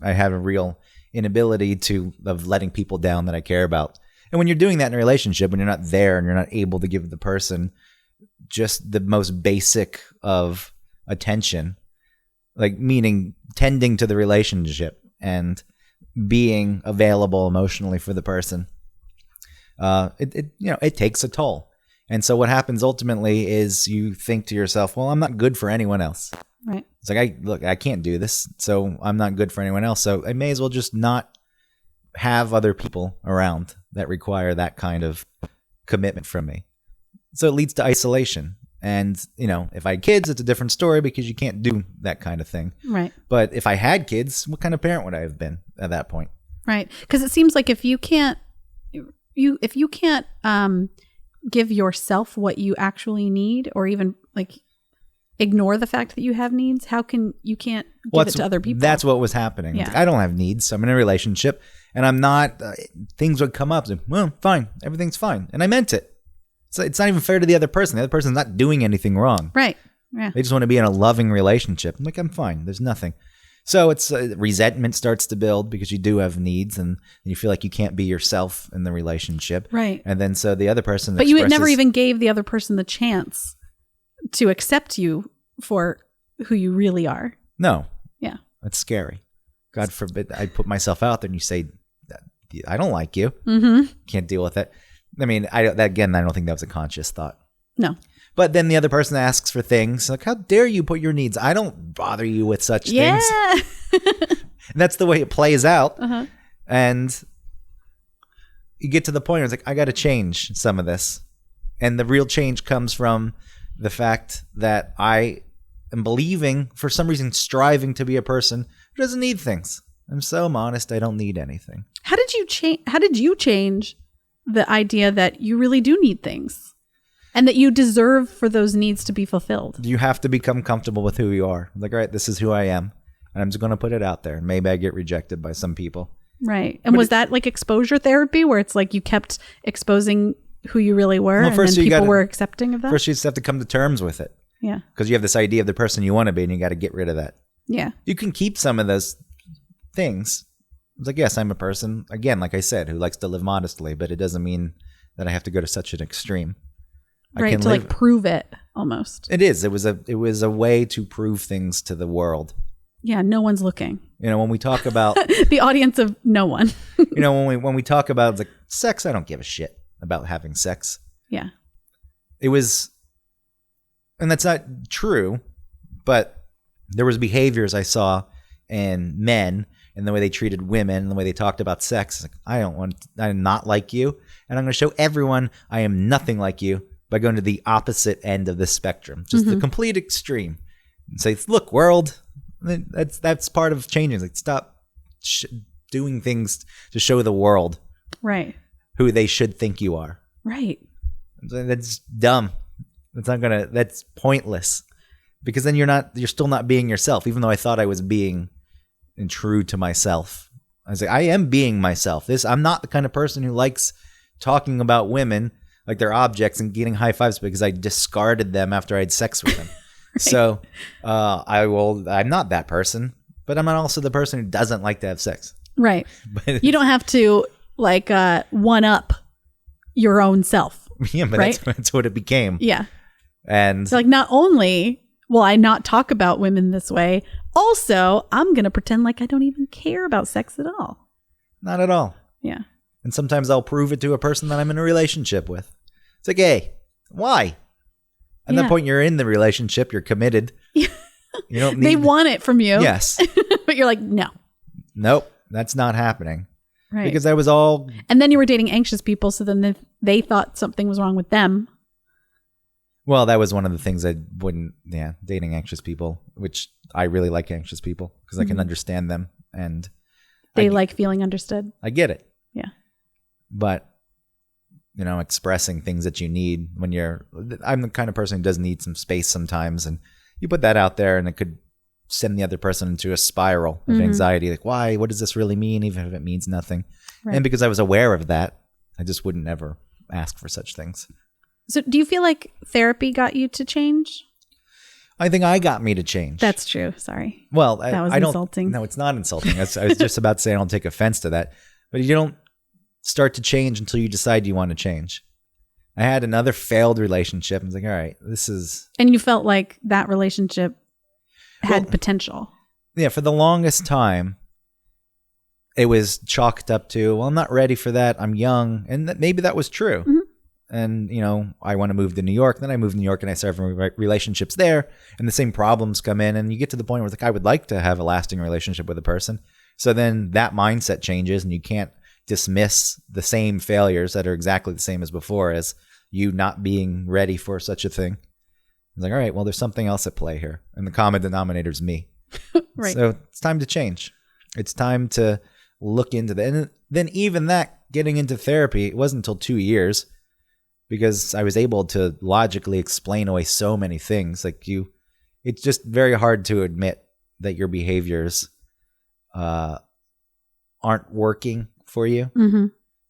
I have a real inability of letting people down that I care about. And when you're doing that in a relationship, when you're not there and you're not able to give the person just the most basic of attention, like meaning tending to the relationship and being available emotionally for the person, it takes a toll. And so what happens ultimately is you think to yourself, well, I'm not good for anyone else. Right. It's like, I can't do this, so I'm not good for anyone else. So I may as well just not have other people around that require that kind of commitment from me. So it leads to isolation. And, you know, if I had kids, it's a different story, because you can't do that kind of thing. Right. But if I had kids, what kind of parent would I have been at that point? Right. Because it seems like if you can't give yourself what you actually need, or even like ignore the fact that you have needs, how can you can't give it to other people? That's what was happening. Yeah. Like, I don't have needs. I'm in a relationship, And I'm not, things would come up. So, well, fine. Everything's fine. And I meant it. So it's not even fair to the other person. The other person's not doing anything wrong. Right. Yeah. They just want to be in a loving relationship. I'm like, I'm fine. There's nothing. So it's resentment starts to build because you do have needs and you feel like you can't be yourself in the relationship. Right. And then so the other person But you never even gave the other person the chance to accept you for who you really are. No. Yeah. That's scary. God forbid I put myself out there and you say, I don't like you. Can't deal with it. I mean, I don't think that was a conscious thought. No. But then the other person asks for things like, how dare you put your needs? I don't bother you with such things. And that's the way it plays out. And you get to the point where it's like, I got to change some of this. And the real change comes from the fact that I am believing, for some reason, striving to be a person who doesn't need things. I'm so honest, I don't need anything. How did you change the idea that you really do need things? And that you deserve for those needs to be fulfilled. You have to become comfortable with who you are. Like, all right, this is who I am. And I'm just going to put it out there. Maybe I get rejected by some people. Right. And was that like exposure therapy where it's like you kept exposing who you really were and then people were accepting of that? First, you just have to come to terms with it. Yeah. Because you have this idea of the person you want to be and you got to get rid of that. Yeah. You can keep some of those things. It's like, yes, I'm a person, again, like I said, who likes to live modestly, but it doesn't mean that I have to go to such an extreme. Right, to like prove it almost. It is. It was a way to prove things to the world. Yeah, no one's looking. You know, when we talk about the audience of no one. You know, when we talk about like sex, I don't give a shit about having sex. Yeah. It was, and that's not true, but there was behaviors I saw in men and the way they treated women and the way they talked about sex. Like, I'm not like you, and I'm going to show everyone I am nothing like you by going to the opposite end of the spectrum, just the complete extreme, and say, "Look, world, that's part of changing. Like, stop doing things to show the world, right, who they should think you are. Right. That's dumb. That's pointless, because then you're still not being yourself. Even though I thought I was being true to myself, I was like, I am being myself. I'm not the kind of person who likes talking about women like they're objects and getting high fives because I discarded them after I had sex with them. Right. So I'm not that person, but I'm not also the person who doesn't like to have sex. Right. But you don't have to like one up your own self. Yeah, but right? that's what it became. Yeah. And so like, not only will I not talk about women this way, also I'm going to pretend like I don't even care about sex at all. Not at all. Yeah. And sometimes I'll prove it to a person that I'm in a relationship with. It's like, hey, why? At that point, you're in the relationship. You're committed. You don't need. They want it from you. Yes. But you're like, no. Nope, that's not happening. Right. Because I was all. And then you were dating anxious people, so then they thought something was wrong with them. Well, that was one of the things I wouldn't. Yeah, dating anxious people, which I really like anxious people because I can understand them and. They like feeling understood. I get it. Yeah. But, you know, expressing things that you need I'm the kind of person who does need some space sometimes. And you put that out there and it could send the other person into a spiral of anxiety. Like, why? What does this really mean? Even if it means nothing. Right. And because I was aware of that, I just wouldn't ever ask for such things. So do you feel like therapy got you to change? I think I got me to change. That's true. Sorry. Well, that was insulting. No, it's not insulting. I was just about to say I don't take offense to that. But you don't start to change until you decide you want to change. I had another failed relationship. I was like, all right, this is... And you felt like that relationship had potential. Yeah, for the longest time, it was chalked up to, well, I'm not ready for that. I'm young. And maybe that was true. Mm-hmm. And, you know, I want to move to New York. Then I moved to New York and I started relationships there. And the same problems come in. And you get to the point where it's like, I would like to have a lasting relationship with a person. So then that mindset changes and you can't dismiss the same failures that are exactly the same as before as you not being ready for such a thing. It's like, all right, well, there's something else at play here. And the common denominator is me. Right. So it's time to change. It's time to look into that. And then even that, getting into therapy, it wasn't until 2 years because I was able to logically explain away so many things. Like it's just very hard to admit that your behaviors aren't working for you. Mm-hmm.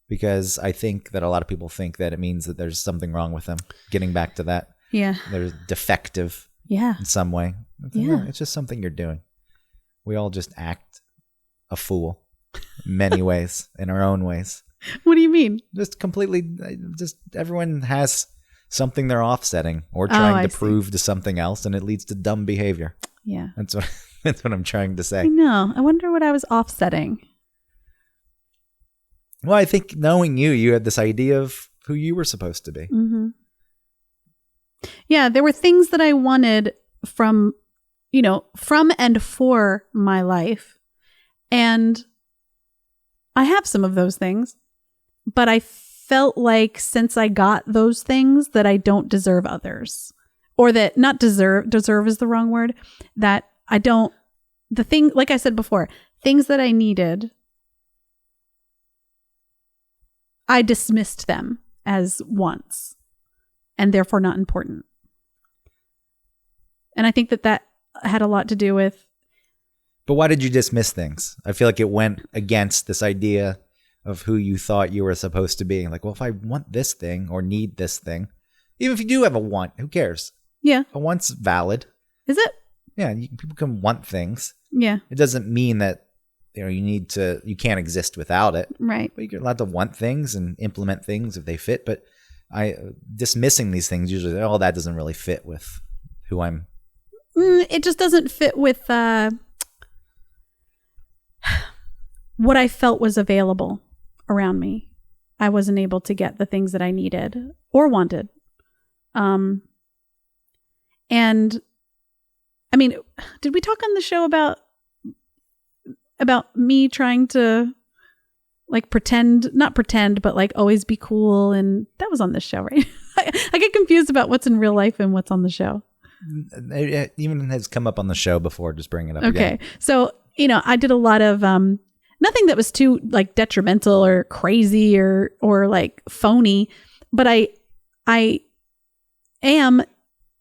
Because I think that a lot of people think that it means that there's something wrong with them. Getting back to that. Yeah. They're defective Yeah. in some way. Yeah. It's just something you're doing. We all just act a fool in many ways, in our own ways. What do you mean? Just everyone has something they're offsetting or trying to prove to something else, and it leads to dumb behavior. Yeah. That's what I'm trying to say. I know. I wonder what I was offsetting. Well, I think knowing you had this idea of who you were supposed to be. Mm-hmm. Yeah, there were things that I wanted from and for my life. And I have some of those things, but I felt like since I got those things that I don't deserve others, or that not deserve is the wrong word, that I don't, like I said before, things that I needed, I dismissed them as wants and therefore not important. And I think that had a lot to do with. But why did you dismiss things? I feel like it went against this idea of who you thought you were supposed to be. Like, well, if I want this thing or need this thing, even if you do have a want, who cares? Yeah. A want's valid. Is it? Yeah, people can want things. Yeah. It doesn't mean that you can't exist without it. Right. But you're allowed to want things and implement things if they fit. But dismissing these things usually, that doesn't really fit with who I'm. It just doesn't fit with what I felt was available around me. I wasn't able to get the things that I needed or wanted. And I mean, did we talk on the show about me trying to like not pretend, but like always be cool? And that was on this show, right? I get confused about what's in real life and what's on the show. It even has come up on the show before. Just bring it up okay. again. So, I did a lot of nothing that was too like detrimental or crazy or like phony, but I am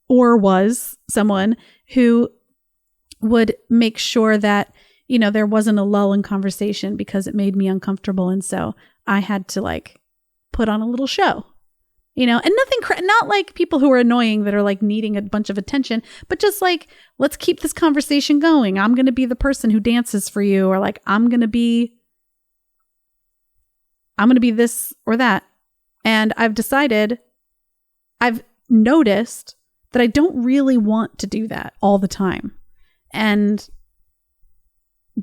or was someone who would make sure that there wasn't a lull in conversation because it made me uncomfortable, and so I had to like put on a little show. And nothing, not like people who are annoying that are like needing a bunch of attention, but just like, let's keep this conversation going. I'm going to be the person who dances for you, or like, I'm going to be this or that. And I've noticed that I don't really want to do that all the time. And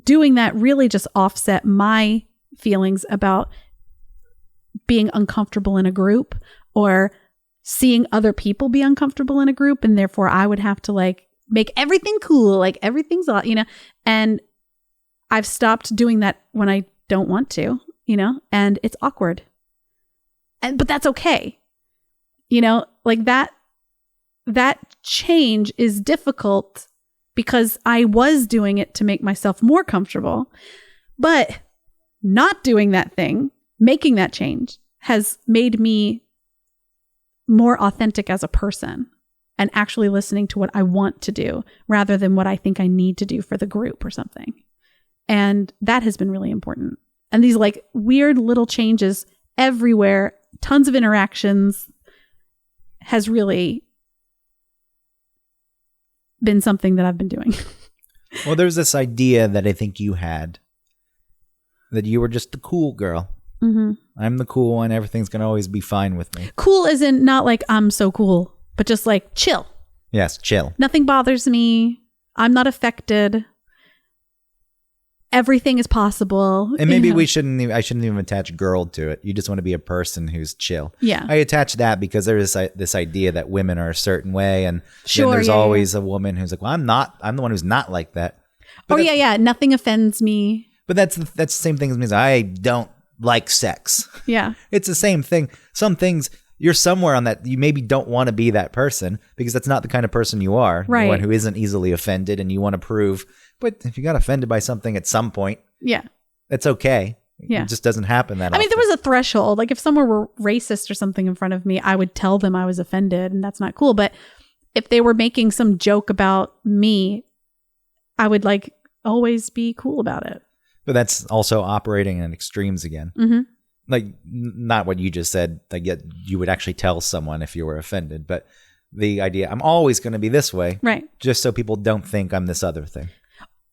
doing that really just offset my feelings about being uncomfortable in a group, or seeing other people be uncomfortable in a group. And therefore I would have to like make everything cool. Like everything's all, and I've stopped doing that when I don't want to, and it's awkward. But that's okay. Like that change is difficult because I was doing it to make myself more comfortable, but not doing that thing, making that change, has made me more authentic as a person and actually listening to what I want to do rather than what I think I need to do for the group or something. And that has been really important. And these like weird little changes everywhere, tons of interactions, has really been something that I've been doing. Well, there's this idea that I think you had, that you were just the cool girl. Mm-hmm. I'm the cool one. Everything's going to always be fine with me. Cool isn't not like I'm so cool, but just like chill. Yes, chill. Nothing bothers me. I'm not affected. Everything is possible. And maybe I shouldn't even attach girl to it. You just want to be a person who's chill. Yeah. I attach that because there is this idea that women are a certain way, and then there's always a woman who's like, well, I'm the one who's not like that. But nothing offends me. But that's the same thing as me. I don't like sex. Yeah. It's the same thing. Some things, you're somewhere on that, you maybe don't want to be that person because that's not the kind of person you are. Right. The one who isn't easily offended, and you want to prove. But if you got offended by something at some point, yeah, it's okay. Yeah. It just doesn't happen that often. I mean, there was a threshold. Like if someone were racist or something in front of me, I would tell them I was offended, and that's not cool. But if they were making some joke about me, I would like always be cool about it. But that's also operating in extremes again. Mm-hmm. Like, not what you just said, like, yet you would actually tell someone if you were offended, but the idea, I'm always going to be this way. Right. Just so people don't think I'm this other thing.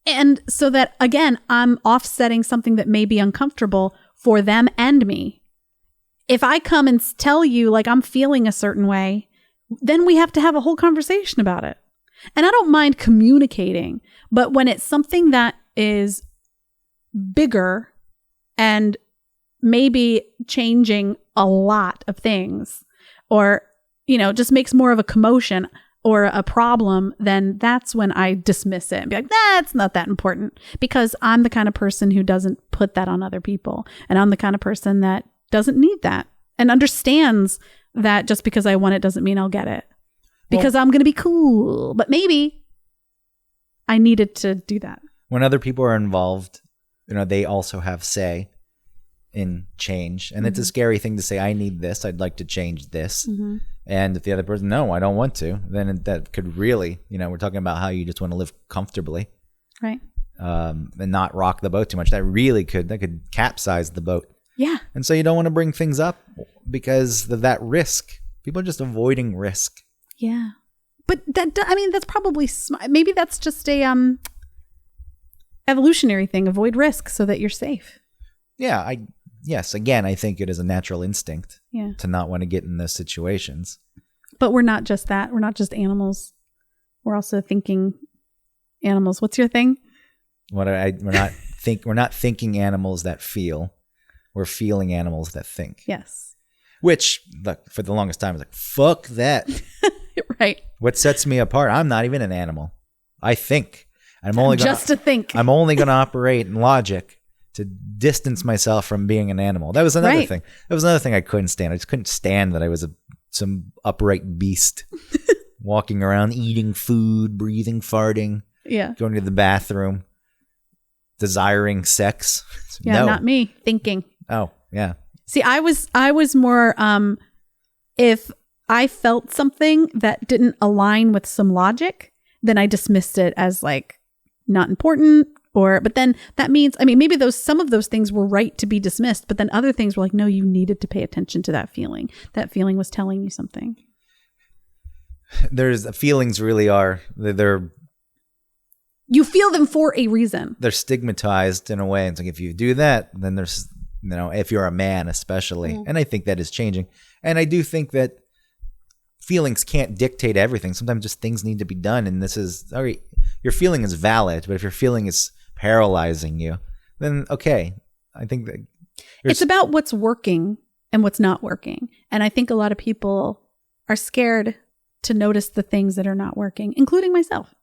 And so that, again, I'm offsetting something that may be uncomfortable for them and me. If I come and tell you, like, I'm feeling a certain way, then we have to have a whole conversation about it. And I don't mind communicating, but when it's something that is bigger and maybe changing a lot of things, or, just makes more of a commotion or a problem, then that's when I dismiss it and be like, that's not that important, because I'm the kind of person who doesn't put that on other people. And I'm the kind of person that doesn't need that and understands that just because I want it doesn't mean I'll get it, because I'm going to be cool. But maybe I needed to do that. When other people are involved, they also have say in change. And it's a scary thing to say, I need this. I'd like to change this. Mm-hmm. And if the other person, no, I don't want to, then that could really, we're talking about how you just want to live comfortably. Right. And not rock the boat too much. That could capsize the boat. Yeah. And so you don't want to bring things up because of that risk. People are just avoiding risk. Yeah. But that's probably, maybe that's just a evolutionary thing. Avoid risk so that you're safe. Yeah. Yes. Again, I think it is a natural instinct to not want to get in those situations. But we're not just that. We're not just animals. We're also thinking animals. What's your thing? We're not thinking animals that feel. We're feeling animals that think. Yes. Which, look, for the longest time, I was like, fuck that. Right. What sets me apart? I'm not even an animal. I think. I'm only going to operate in logic to distance myself from being an animal. That was another thing. That was another thing I couldn't stand. I just couldn't stand that I was some upright beast walking around, eating food, breathing, farting, going to the bathroom, desiring sex. Yeah, not me. Thinking. Oh, yeah. See, I was more, if I felt something that didn't align with some logic, then I dismissed it as like not important. But then that means, maybe some of those things were right to be dismissed, but then other things were like, no, you needed to pay attention to that feeling. That feeling was telling you something. Feelings really are, you feel them for a reason. They're stigmatized in a way. It's like, if you do that, then there's, if you're a man especially, and I think that is changing. And I do think that feelings can't dictate everything. Sometimes just things need to be done. And this is, all right, your feeling is valid, but if your feeling is paralyzing you, then okay. I think that it's about what's working and what's not working. And I think a lot of people are scared to notice the things that are not working, including myself.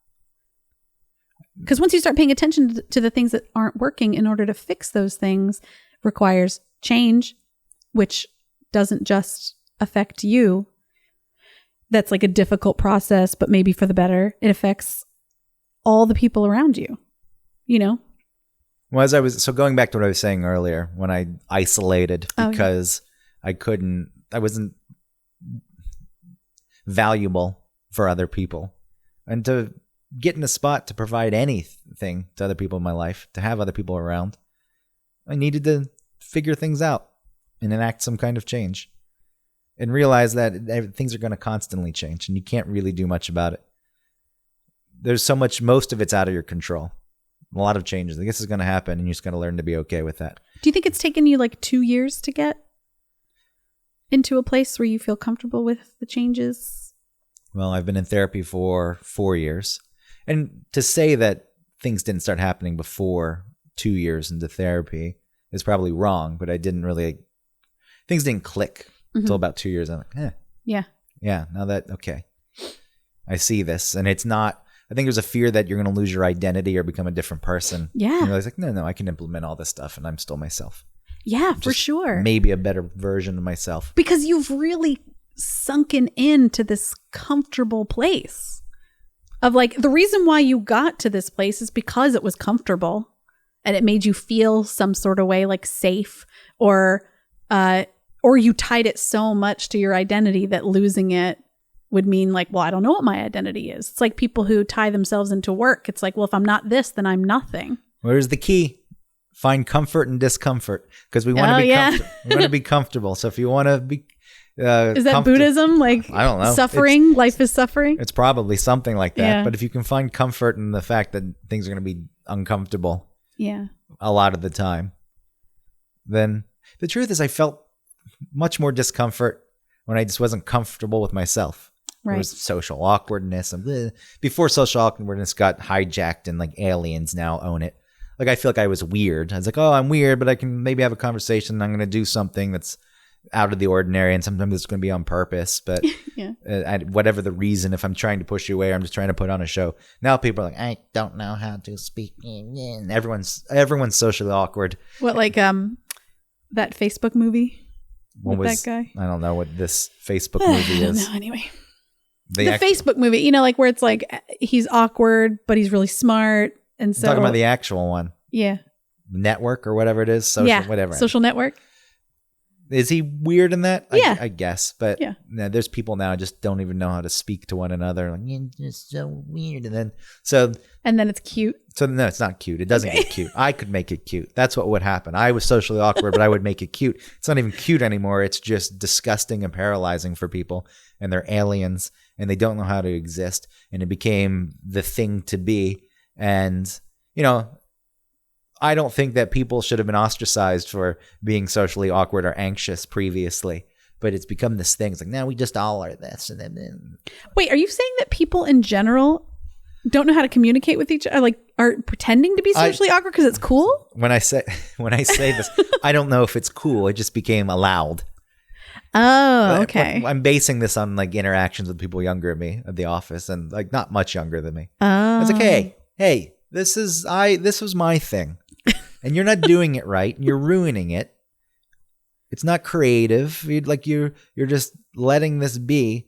Because once you start paying attention to the things that aren't working, in order to fix those things requires change, which doesn't just affect you. That's like a difficult process, but maybe for the better. It affects all the people around you, Well, going back to what I was saying earlier, when I isolated because I wasn't valuable for other people, and to get in a spot to provide anything to other people in my life, to have other people around, I needed to figure things out and enact some kind of change and realize that things are going to constantly change and you can't really do much about it. There's so much, most of it's out of your control. A lot of changes. I guess is going to happen, and you just got to learn to be okay with that. Do you think it's taken you like 2 years to get into a place where you feel comfortable with the changes? Well, I've been in therapy for 4 years. And to say that things didn't start happening before 2 years into therapy is probably wrong, but things didn't click until about 2 years. I'm like, Yeah. Yeah, now that, okay. I see this. And it's not, I think there's a fear that you're going to lose your identity or become a different person. Yeah. And you're like, no, I can implement all this stuff and I'm still myself. Yeah, for sure. Maybe a better version of myself. Because you've really sunken into this comfortable place of like, the reason why you got to this place is because it was comfortable and it made you feel some sort of way, like safe, or you tied it so much to your identity that losing it would mean like, well, I don't know what my identity is. It's like people who tie themselves into work. It's like, well, if I'm not this, then I'm nothing. Where's the key? find comfort in discomfort because we want to be we want to be comfortable. So if you want to be is that Buddhism? Like, I don't know. Suffering, life is suffering. It's probably something like that. Yeah. But if you can find comfort in the fact that things are going to be uncomfortable, a lot of the time, then the truth is, I felt much more discomfort when I just wasn't comfortable with myself. Right. There was social awkwardness. Before social awkwardness got hijacked and like aliens now own it. Like, I feel like I was weird. I was like, oh, I'm weird, but I can maybe have a conversation. I'm going to do something that's out of the ordinary, and sometimes it's going to be on purpose. But whatever the reason, if I'm trying to push you away, or I'm just trying to put on a show. Now people are like, I don't know how to speak. And everyone's socially awkward. What, like that Facebook movie? That guy? I don't know what this Facebook movie is. No, anyway. The Facebook movie, you know, like where it's like he's awkward, but he's really smart. And so, I'm talking about the actual one. Yeah. Network or whatever it is. Whatever. Social Network. Is he weird in that? Yeah. I guess. But there's people now just don't even know how to speak to one another. Like, you're just so weird. And then it's cute. So no, it's not cute. It doesn't get cute. I could make it cute. That's what would happen. I was socially awkward, but I would make it cute. It's not even cute anymore. It's just disgusting and paralyzing for people. And they're aliens and they don't know how to exist. And it became the thing to be. And, you know, I don't think that people should have been ostracized for being socially awkward or anxious previously, but it's become this thing. It's like, now we just all are this. And then. Wait, are you saying that people in general don't know how to communicate with each other? Like, are pretending to be socially awkward because it's cool? When I say this, I don't know if it's cool. It just became allowed. Oh, okay. I'm basing this on like interactions with people younger than me at the office and like not much younger than me. Oh. It's like, hey, this was my thing. And you're not doing it right. And you're ruining it. It's not creative. You're just letting this be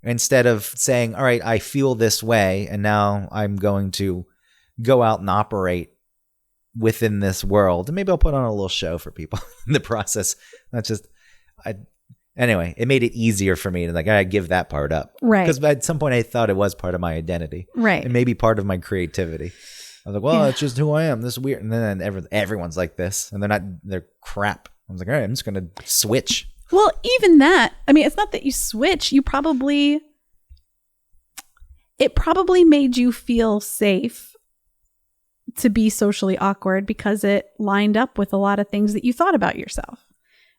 instead of saying, all right, I feel this way. And now I'm going to go out and operate within this world. And maybe I'll put on a little show for people in the process. Anyway, it made it easier for me to I give that part up. Right. Because at some point I thought it was part of my identity. Right. And maybe part of my creativity. I was like, well, it's just who I am. This is weird. And then everyone's like this. And they're crap. I was like, all right, I'm just going to switch. Well, even that, I mean, it's not that you switch. It probably made you feel safe to be socially awkward because it lined up with a lot of things that you thought about yourself.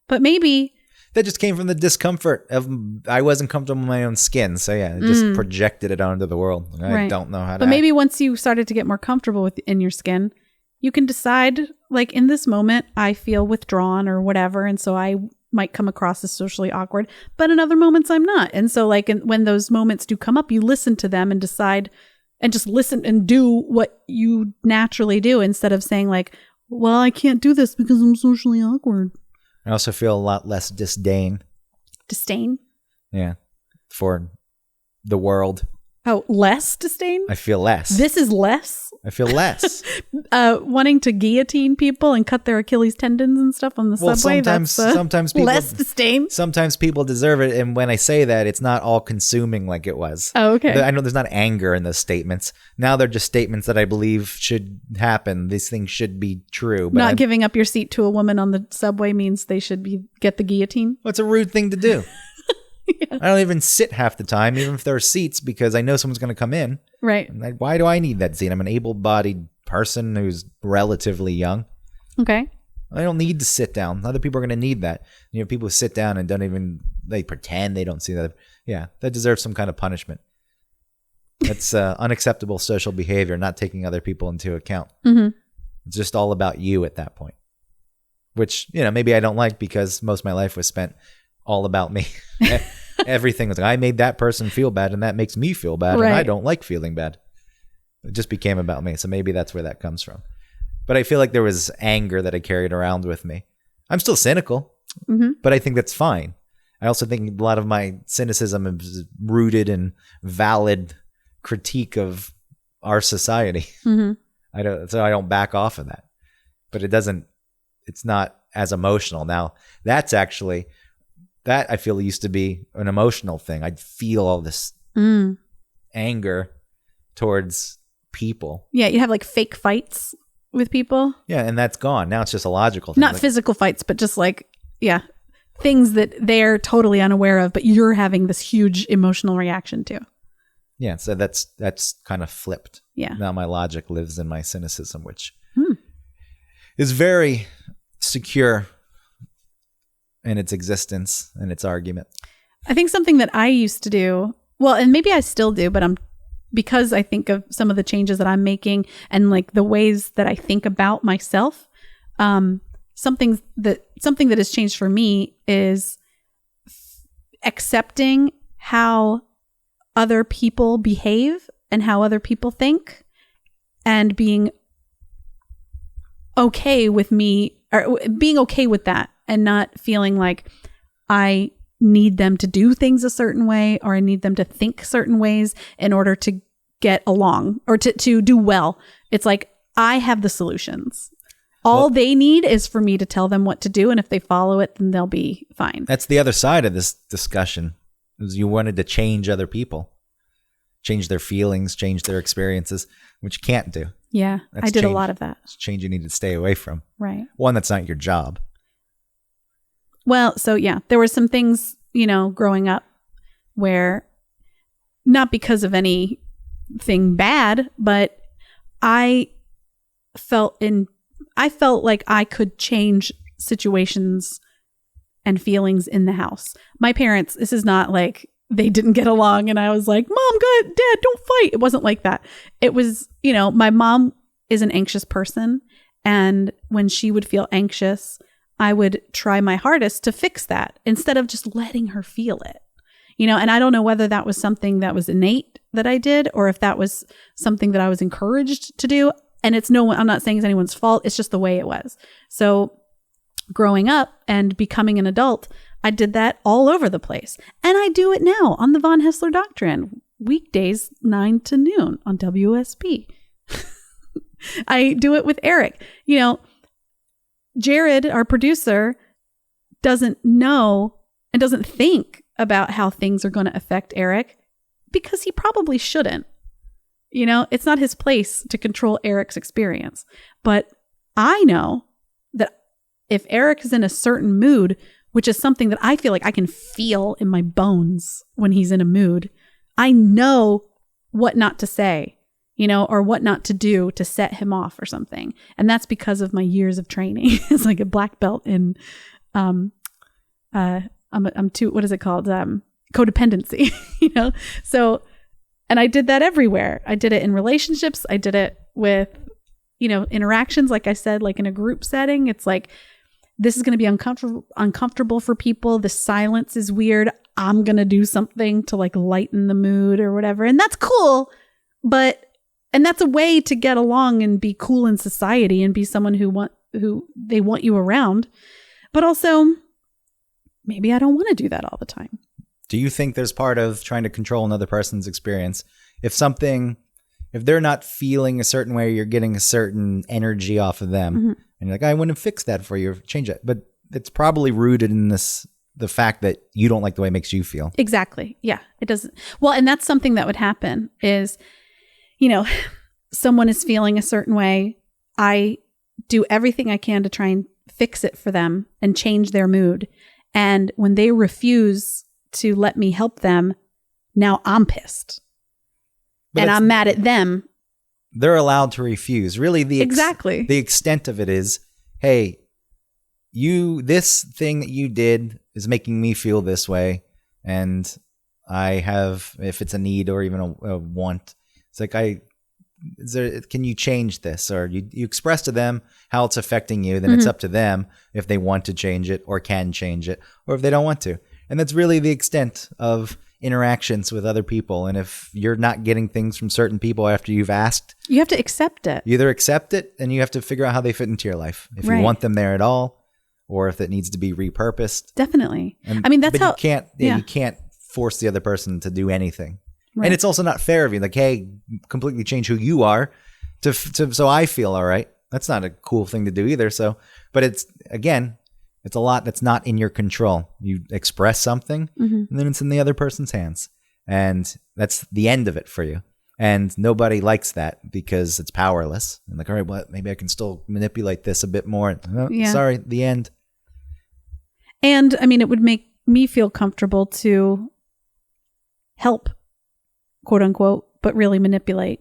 But maybe that just came from the discomfort of I wasn't comfortable in my own skin. So yeah, it just projected it onto the world. I don't know how to. But maybe once you started to get more comfortable in your skin, you can decide, like, in this moment, I feel withdrawn or whatever. And so I might come across as socially awkward, but in other moments I'm not. And so when those moments do come up, you listen to them and decide and just listen and do what you naturally do instead of saying like, well, I can't do this because I'm socially awkward. I also feel a lot less disdain. Disdain? Yeah. For the world. Oh, less disdain? I feel less. This is less? I feel less. Wanting to guillotine people and cut their Achilles tendons and stuff on the subway. Sometimes people less disdain. Sometimes people deserve it, and when I say that, it's not all consuming like it was. Oh, okay. I know there's not anger in those statements. Now they're just statements that I believe should happen. These things should be true. But not giving up your seat to a woman on the subway means they should get the guillotine. Well, it's a rude thing to do. Yeah. I don't even sit half the time, even if there are seats, because I know someone's going to come in. Right. Why do I need that seat? I'm an able-bodied person who's relatively young. Okay. I don't need to sit down. Other people are going to need that. You know, people who sit down and they pretend they don't see that. Yeah, that deserves some kind of punishment. That's unacceptable social behavior, not taking other people into account. Mm-hmm. It's just all about you at that point, which, maybe I don't like because most of my life was spent all about me. Everything was like, I made that person feel bad and that makes me feel bad. Right. And I don't like feeling bad. It just became about me. So maybe that's where that comes from. But I feel like there was anger that I carried around with me. I'm still cynical, but I think that's fine. I also think a lot of my cynicism is rooted in valid critique of our society. Mm-hmm. I don't back off of that. But it's not as emotional. Now, that I feel used to be an emotional thing. I'd feel all this anger towards people. Yeah, you have like fake fights. with people. Yeah, and that's gone. Now it's just a logical thing. Not physical fights, but just like, yeah, things that they're totally unaware of, but you're having this huge emotional reaction to. Yeah, so that's kind of flipped. Yeah. Now my logic lives in my cynicism, which is very secure in its existence and its argument. I think something that I used to do, well, and maybe I still do, but because I think of some of the changes that I'm making and like the ways that I think about myself, something that has changed for me is accepting how other people behave and how other people think, and being okay with me, or being okay with that, and not feeling like I need them to do things a certain way, or I need them to think certain ways in order to get along or to do well. It's like, I have the solutions. All they need is for me to tell them what to do, and if they follow it, then they'll be fine. That's the other side of this discussion, is you wanted to change other people, change their feelings, change their experiences, which you can't do. Yeah, I did a lot of that. It's change you need to stay away from. Right. One, that's not your job. Well, so yeah, there were some things, growing up where, not because of anything bad, but I felt like I could change situations and feelings in the house. My parents, this is not like they didn't get along and I was like, Mom, God, Dad, don't fight. It wasn't like that. It was, my mom is an anxious person. And when she would feel anxious, I would try my hardest to fix that instead of just letting her feel it. And I don't know whether that was something that was innate that I did, or if that was something that I was encouraged to do. And I'm not saying it's anyone's fault. It's just the way it was. So growing up and becoming an adult, I did that all over the place. And I do it now on the Von Hessler Doctrine, weekdays 9 to noon on WSP. I do it with Eric. Jared, our producer, doesn't know and doesn't think about how things are going to affect Eric, because he probably shouldn't. It's not his place to control Eric's experience. But I know that if Eric is in a certain mood, which is something that I feel like I can feel in my bones when he's in a mood, I know what not to say, or what not to do to set him off or something. And that's because of my years of training. It's like a black belt in, what is it called? Codependency, So, and I did that everywhere. I did it in relationships. I did it with, interactions. Like I said, like in a group setting, it's like, this is going to be uncomfortable for people. The silence is weird. I'm going to do something to like lighten the mood or whatever. And that's cool. And that's a way to get along and be cool in society and be someone who they want you around. But also, maybe I don't want to do that all the time. Do you think there's part of trying to control another person's experience? If they're not feeling a certain way, you're getting a certain energy off of them. Mm-hmm. And you're like, I want to fix that for you, change it. But it's probably rooted in the fact that you don't like the way it makes you feel. Exactly. Yeah, it doesn't. Well, and that's something that would happen is, someone is feeling a certain way. I do everything I can to try and fix it for them and change their mood. And when they refuse to let me help them, now I'm pissed. And I'm mad at them. They're allowed to refuse. Really, the extent of it is, hey, this thing that you did is making me feel this way, and I have, if it's a need or even a want, it's like can you change this? Or you express to them how it's affecting you, then it's up to them if they want to change it or can change it, or if they don't want to. And that's really the extent of interactions with other people. And if you're not getting things from certain people after you've asked, you have to accept it. You either accept it and you have to figure out how they fit into your life. If you want them there at all, or if it needs to be repurposed. Definitely. You can't force the other person to do anything. Right. And it's also not fair of you. Like, hey, completely change who you are so I feel all right. That's not a cool thing to do either. So, but it's a lot that's not in your control. You express something, and then it's in the other person's hands. And that's the end of it for you. And nobody likes that because it's powerless. And like, all right, well, maybe I can still manipulate this a bit more. Oh, Yeah. Sorry, the end. And I mean, it would make me feel comfortable to help, quote unquote, but really manipulate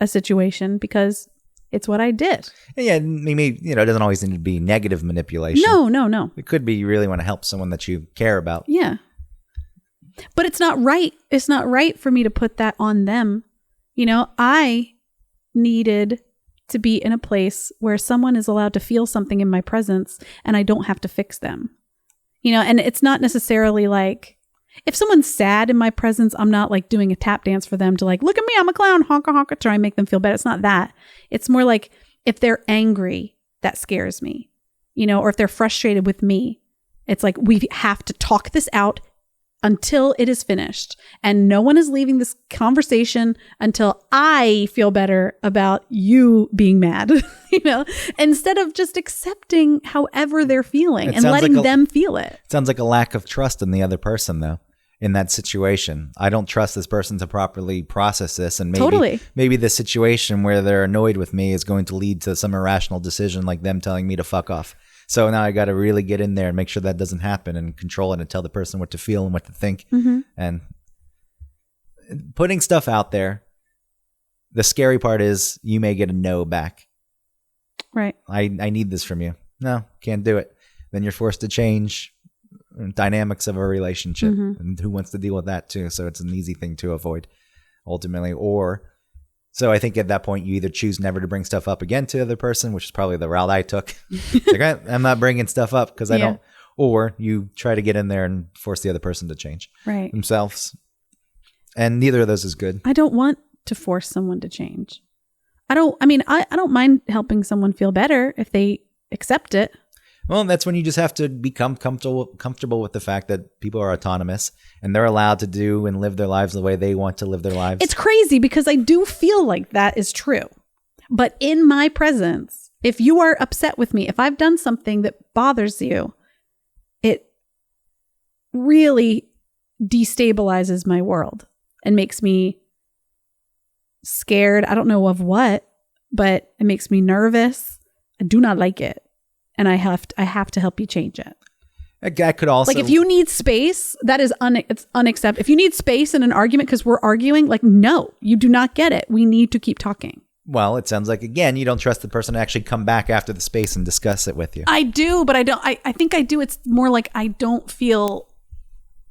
a situation because it's what I did. Yeah, maybe, it doesn't always need to be negative manipulation. No. It could be you really want to help someone that you care about. Yeah. But it's not right. It's not right for me to put that on them. I needed to be in a place where someone is allowed to feel something in my presence and I don't have to fix them. And it's not necessarily like, if someone's sad in my presence, I'm not like doing a tap dance for them to like, look at me, I'm a clown, honka honka, try and make them feel better. It's not that. It's more like if they're angry, that scares me, or if they're frustrated with me, it's like we have to talk this out until it is finished. And no one is leaving this conversation until I feel better about you being mad, instead of just accepting however they're feeling and letting them feel it. It sounds like a lack of trust in the other person, though, in that situation. I don't trust this person to properly process this. And maybe the situation where they're annoyed with me is going to lead to some irrational decision like them telling me to fuck off. So now I got to really get in there and make sure that doesn't happen and control it and tell the person what to feel and what to think. Mm-hmm. And putting stuff out there, the scary part is you may get a no back. Right. I need this from you. No, can't do it. Then you're forced to change dynamics of a relationship. Mm-hmm. And who wants to deal with that too? So it's an easy thing to avoid ultimately. So I think at that point, you either choose never to bring stuff up again to the other person, which is probably the route I took. Like, I'm not bringing stuff up because I don't. Or you try to get in there and force the other person to change themselves. And neither of those is good. I don't want to force someone to change. I don't mind helping someone feel better if they accept it. Well, that's when you just have to become comfortable with the fact that people are autonomous and they're allowed to do and live their lives the way they want to live their lives. It's crazy because I do feel like that is true. But in my presence, if you are upset with me, if I've done something that bothers you, it really destabilizes my world and makes me scared. I don't know of what, but it makes me nervous. I do not like it. And I have to help you change it. I could also, like, if you need space, that is it's unacceptable. If you need space in an argument because we're arguing, like, no, you do not get it. We need to keep talking. Well, it sounds like, again, you don't trust the person to actually come back after the space and discuss it with you. I do, but I don't. I think I do. It's more like I don't feel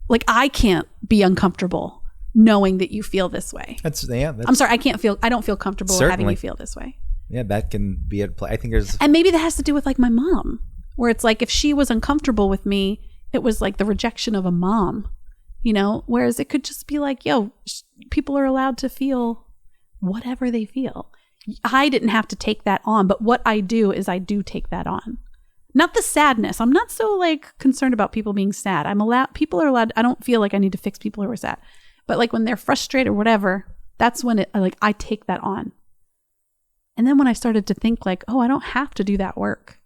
like I can't be uncomfortable knowing that you feel this way. I'm sorry. I don't feel comfortable having you feel this way. Yeah, that can be at play. I think there's... And maybe that has to do with like my mom, where it's like if she was uncomfortable with me, it was like the rejection of a mom, whereas it could just be like, people are allowed to feel whatever they feel. I didn't have to take that on, but what I do is I do take that on. Not the sadness. I'm not so like concerned about people being sad. People are allowed. I don't feel like I need to fix people who are sad, but like when they're frustrated or whatever, that's when I take that on. And then when I started to think like, oh, I don't have to do that work.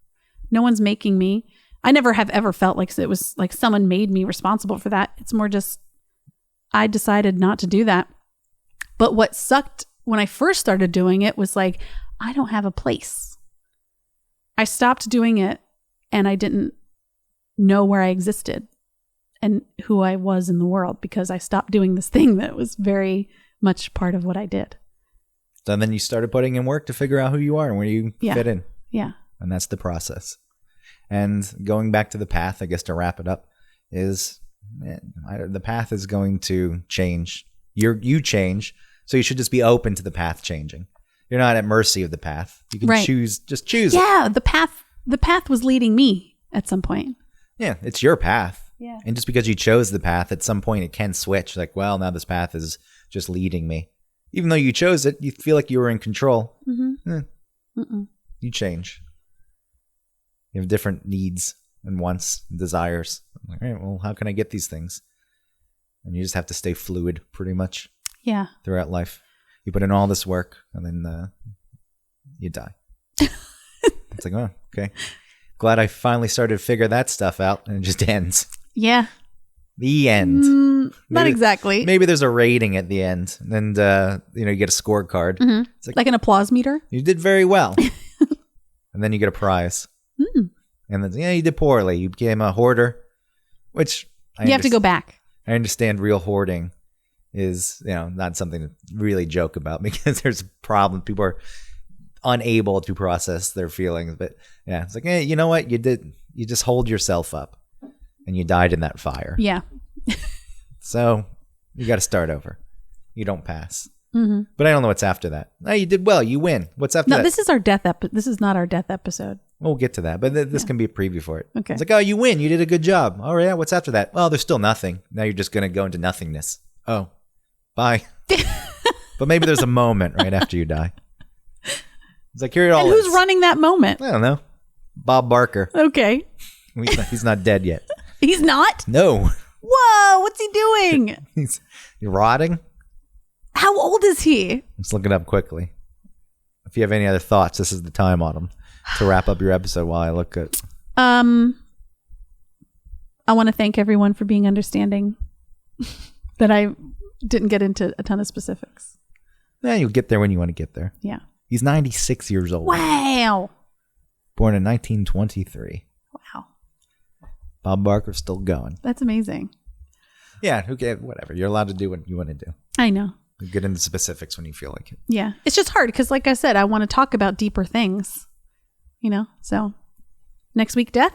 No one's making me. I never have ever felt like it was like someone made me responsible for that. It's more just I decided not to do that. But what sucked when I first started doing it was like, I don't have a place. I stopped doing it and I didn't know where I existed and who I was in the world because I stopped doing this thing that was very much part of what I did. So then you started putting in work to figure out who you are and where you fit in. Yeah. And that's the process. And going back to the path, I guess to wrap it up, is the path is going to change. You change, so you should just be open to the path changing. You're not at mercy of the path. You can choose it. Yeah, the path was leading me at some point. Yeah, it's your path. Yeah. And just because you chose the path, at some point it can switch. Like, well, now this path is just leading me. Even though you chose it, you feel like you were in control. Mm-hmm. You change. You have different needs and wants and desires. Like, all right, well, how can I get these things? And you just have to stay fluid pretty much throughout life. You put in all this work and then you die. It's like, oh, okay. Glad I finally started to figure that stuff out and it just ends. Yeah. The end. Not exactly. Maybe there's a rating at the end, and you get a scorecard. Mm-hmm. It's like an applause meter. You did very well, and then you get a prize. Mm. And then you did poorly. You became a hoarder, which you have to go back. I understand real hoarding is not something to really joke about because there's a problem. People are unable to process their feelings, but yeah, it's like, hey, you know what? You just hold yourself up and you died in that fire. Yeah. So you got to start over. You don't pass. Mm-hmm. But I don't know what's after that. Oh, you did well. You win. What's after that? No, this is our death This is not our death episode. We'll get to that, but this can be a preview for it. Okay. It's like, oh, you win. You did a good job. Oh, yeah. What's after that? Well, there's still nothing. Now you're just going to go into nothingness. Oh, bye. But maybe there's a moment right after you die. It's like, here it all and is. Who's running that moment? I don't know. Bob Barker. Okay. He's not dead yet. He's not? No. Whoa, what's he doing? He's rotting. How old is he? Let's look it up quickly. If you have any other thoughts, this is the time, Autumn, to wrap up your episode while I look at. I want to thank everyone for being understanding that I didn't get into a ton of specifics. Yeah, you'll get there when you want to get there. Yeah. He's 96 years old. Wow. Born in 1923. Wow. Bob Barker's still going. That's amazing. Yeah, who cares? Whatever. You're allowed to do what you want to do. I know. You get into specifics when you feel like it. Yeah. It's just hard because, like I said, I want to talk about deeper things. So next week, death?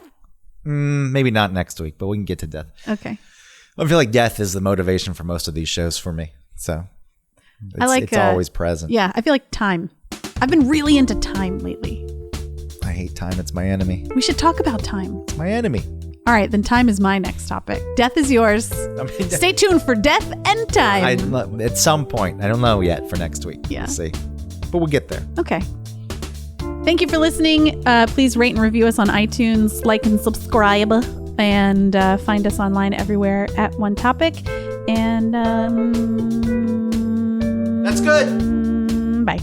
Maybe not next week, but we can get to death. Okay. I feel like death is the motivation for most of these shows for me. So it's always present. Yeah, I feel like time. I've been really into time lately. I hate time. It's my enemy. We should talk about time. It's my enemy. All right, then time is my next topic. Death is yours. Stay tuned for death and time. At some point. I don't know yet for next week. Yeah. We'll see. But we'll get there. Okay. Thank you for listening. Please rate and review us on iTunes, like and subscribe, and find us online everywhere at One Topic. And that's good. Bye.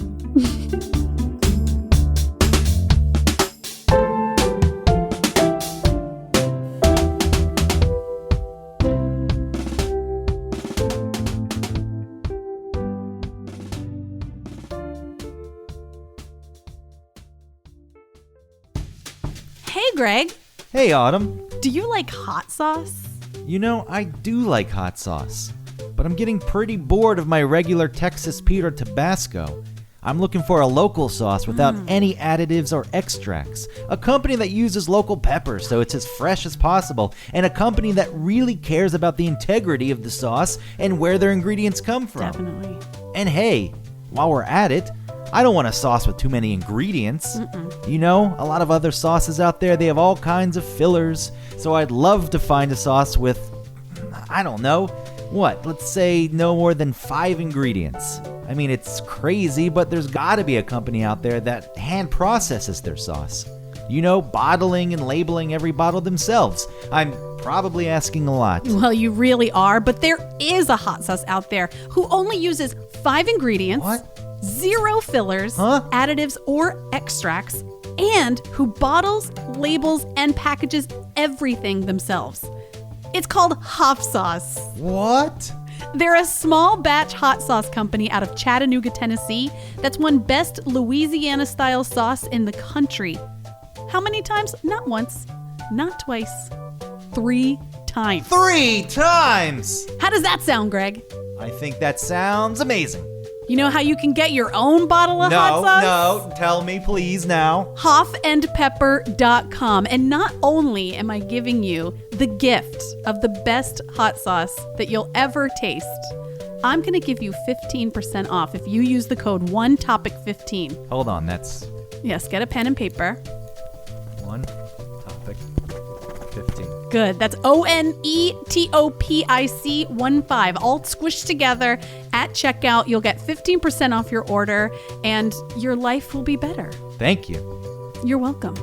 Hey, Greg. Hey, Autumn. Do you like hot sauce? I do like hot sauce, but I'm getting pretty bored of my regular Texas Pete or Tabasco. I'm looking for a local sauce without any additives or extracts. A company that uses local peppers so it's as fresh as possible, and a company that really cares about the integrity of the sauce and where their ingredients come from. Definitely. And hey, while we're at it, I don't want a sauce with too many ingredients. A lot of other sauces out there, they have all kinds of fillers. So I'd love to find a sauce with, I don't know, let's say no more than 5 ingredients. I mean, it's crazy, but there's gotta be a company out there that hand processes their sauce. Bottling and labeling every bottle themselves. I'm probably asking a lot. Well, you really are, but there is a hot sauce out there who only uses 5 ingredients. What? 0 fillers, additives, or extracts, and who bottles, labels, and packages everything themselves. It's called Hoff Sauce. What? They're a small batch hot sauce company out of Chattanooga, Tennessee that's won Best Louisiana-style sauce in the country. How many times? Not once, not twice, 3 times. 3 times! How does that sound, Greg? I think that sounds amazing. You know how you can get your own bottle of hot sauce? No, tell me please now. Hoffandpepper.com. And not only am I giving you the gift of the best hot sauce that you'll ever taste, I'm going to give you 15% off if you use the code ONETOPIC15. Hold on, that's... Yes, get a pen and paper. One Topic 15. Good. That's ONETOPIC 15, all squished together at checkout. You'll get 15% off your order, and your life will be better. Thank you. You're welcome.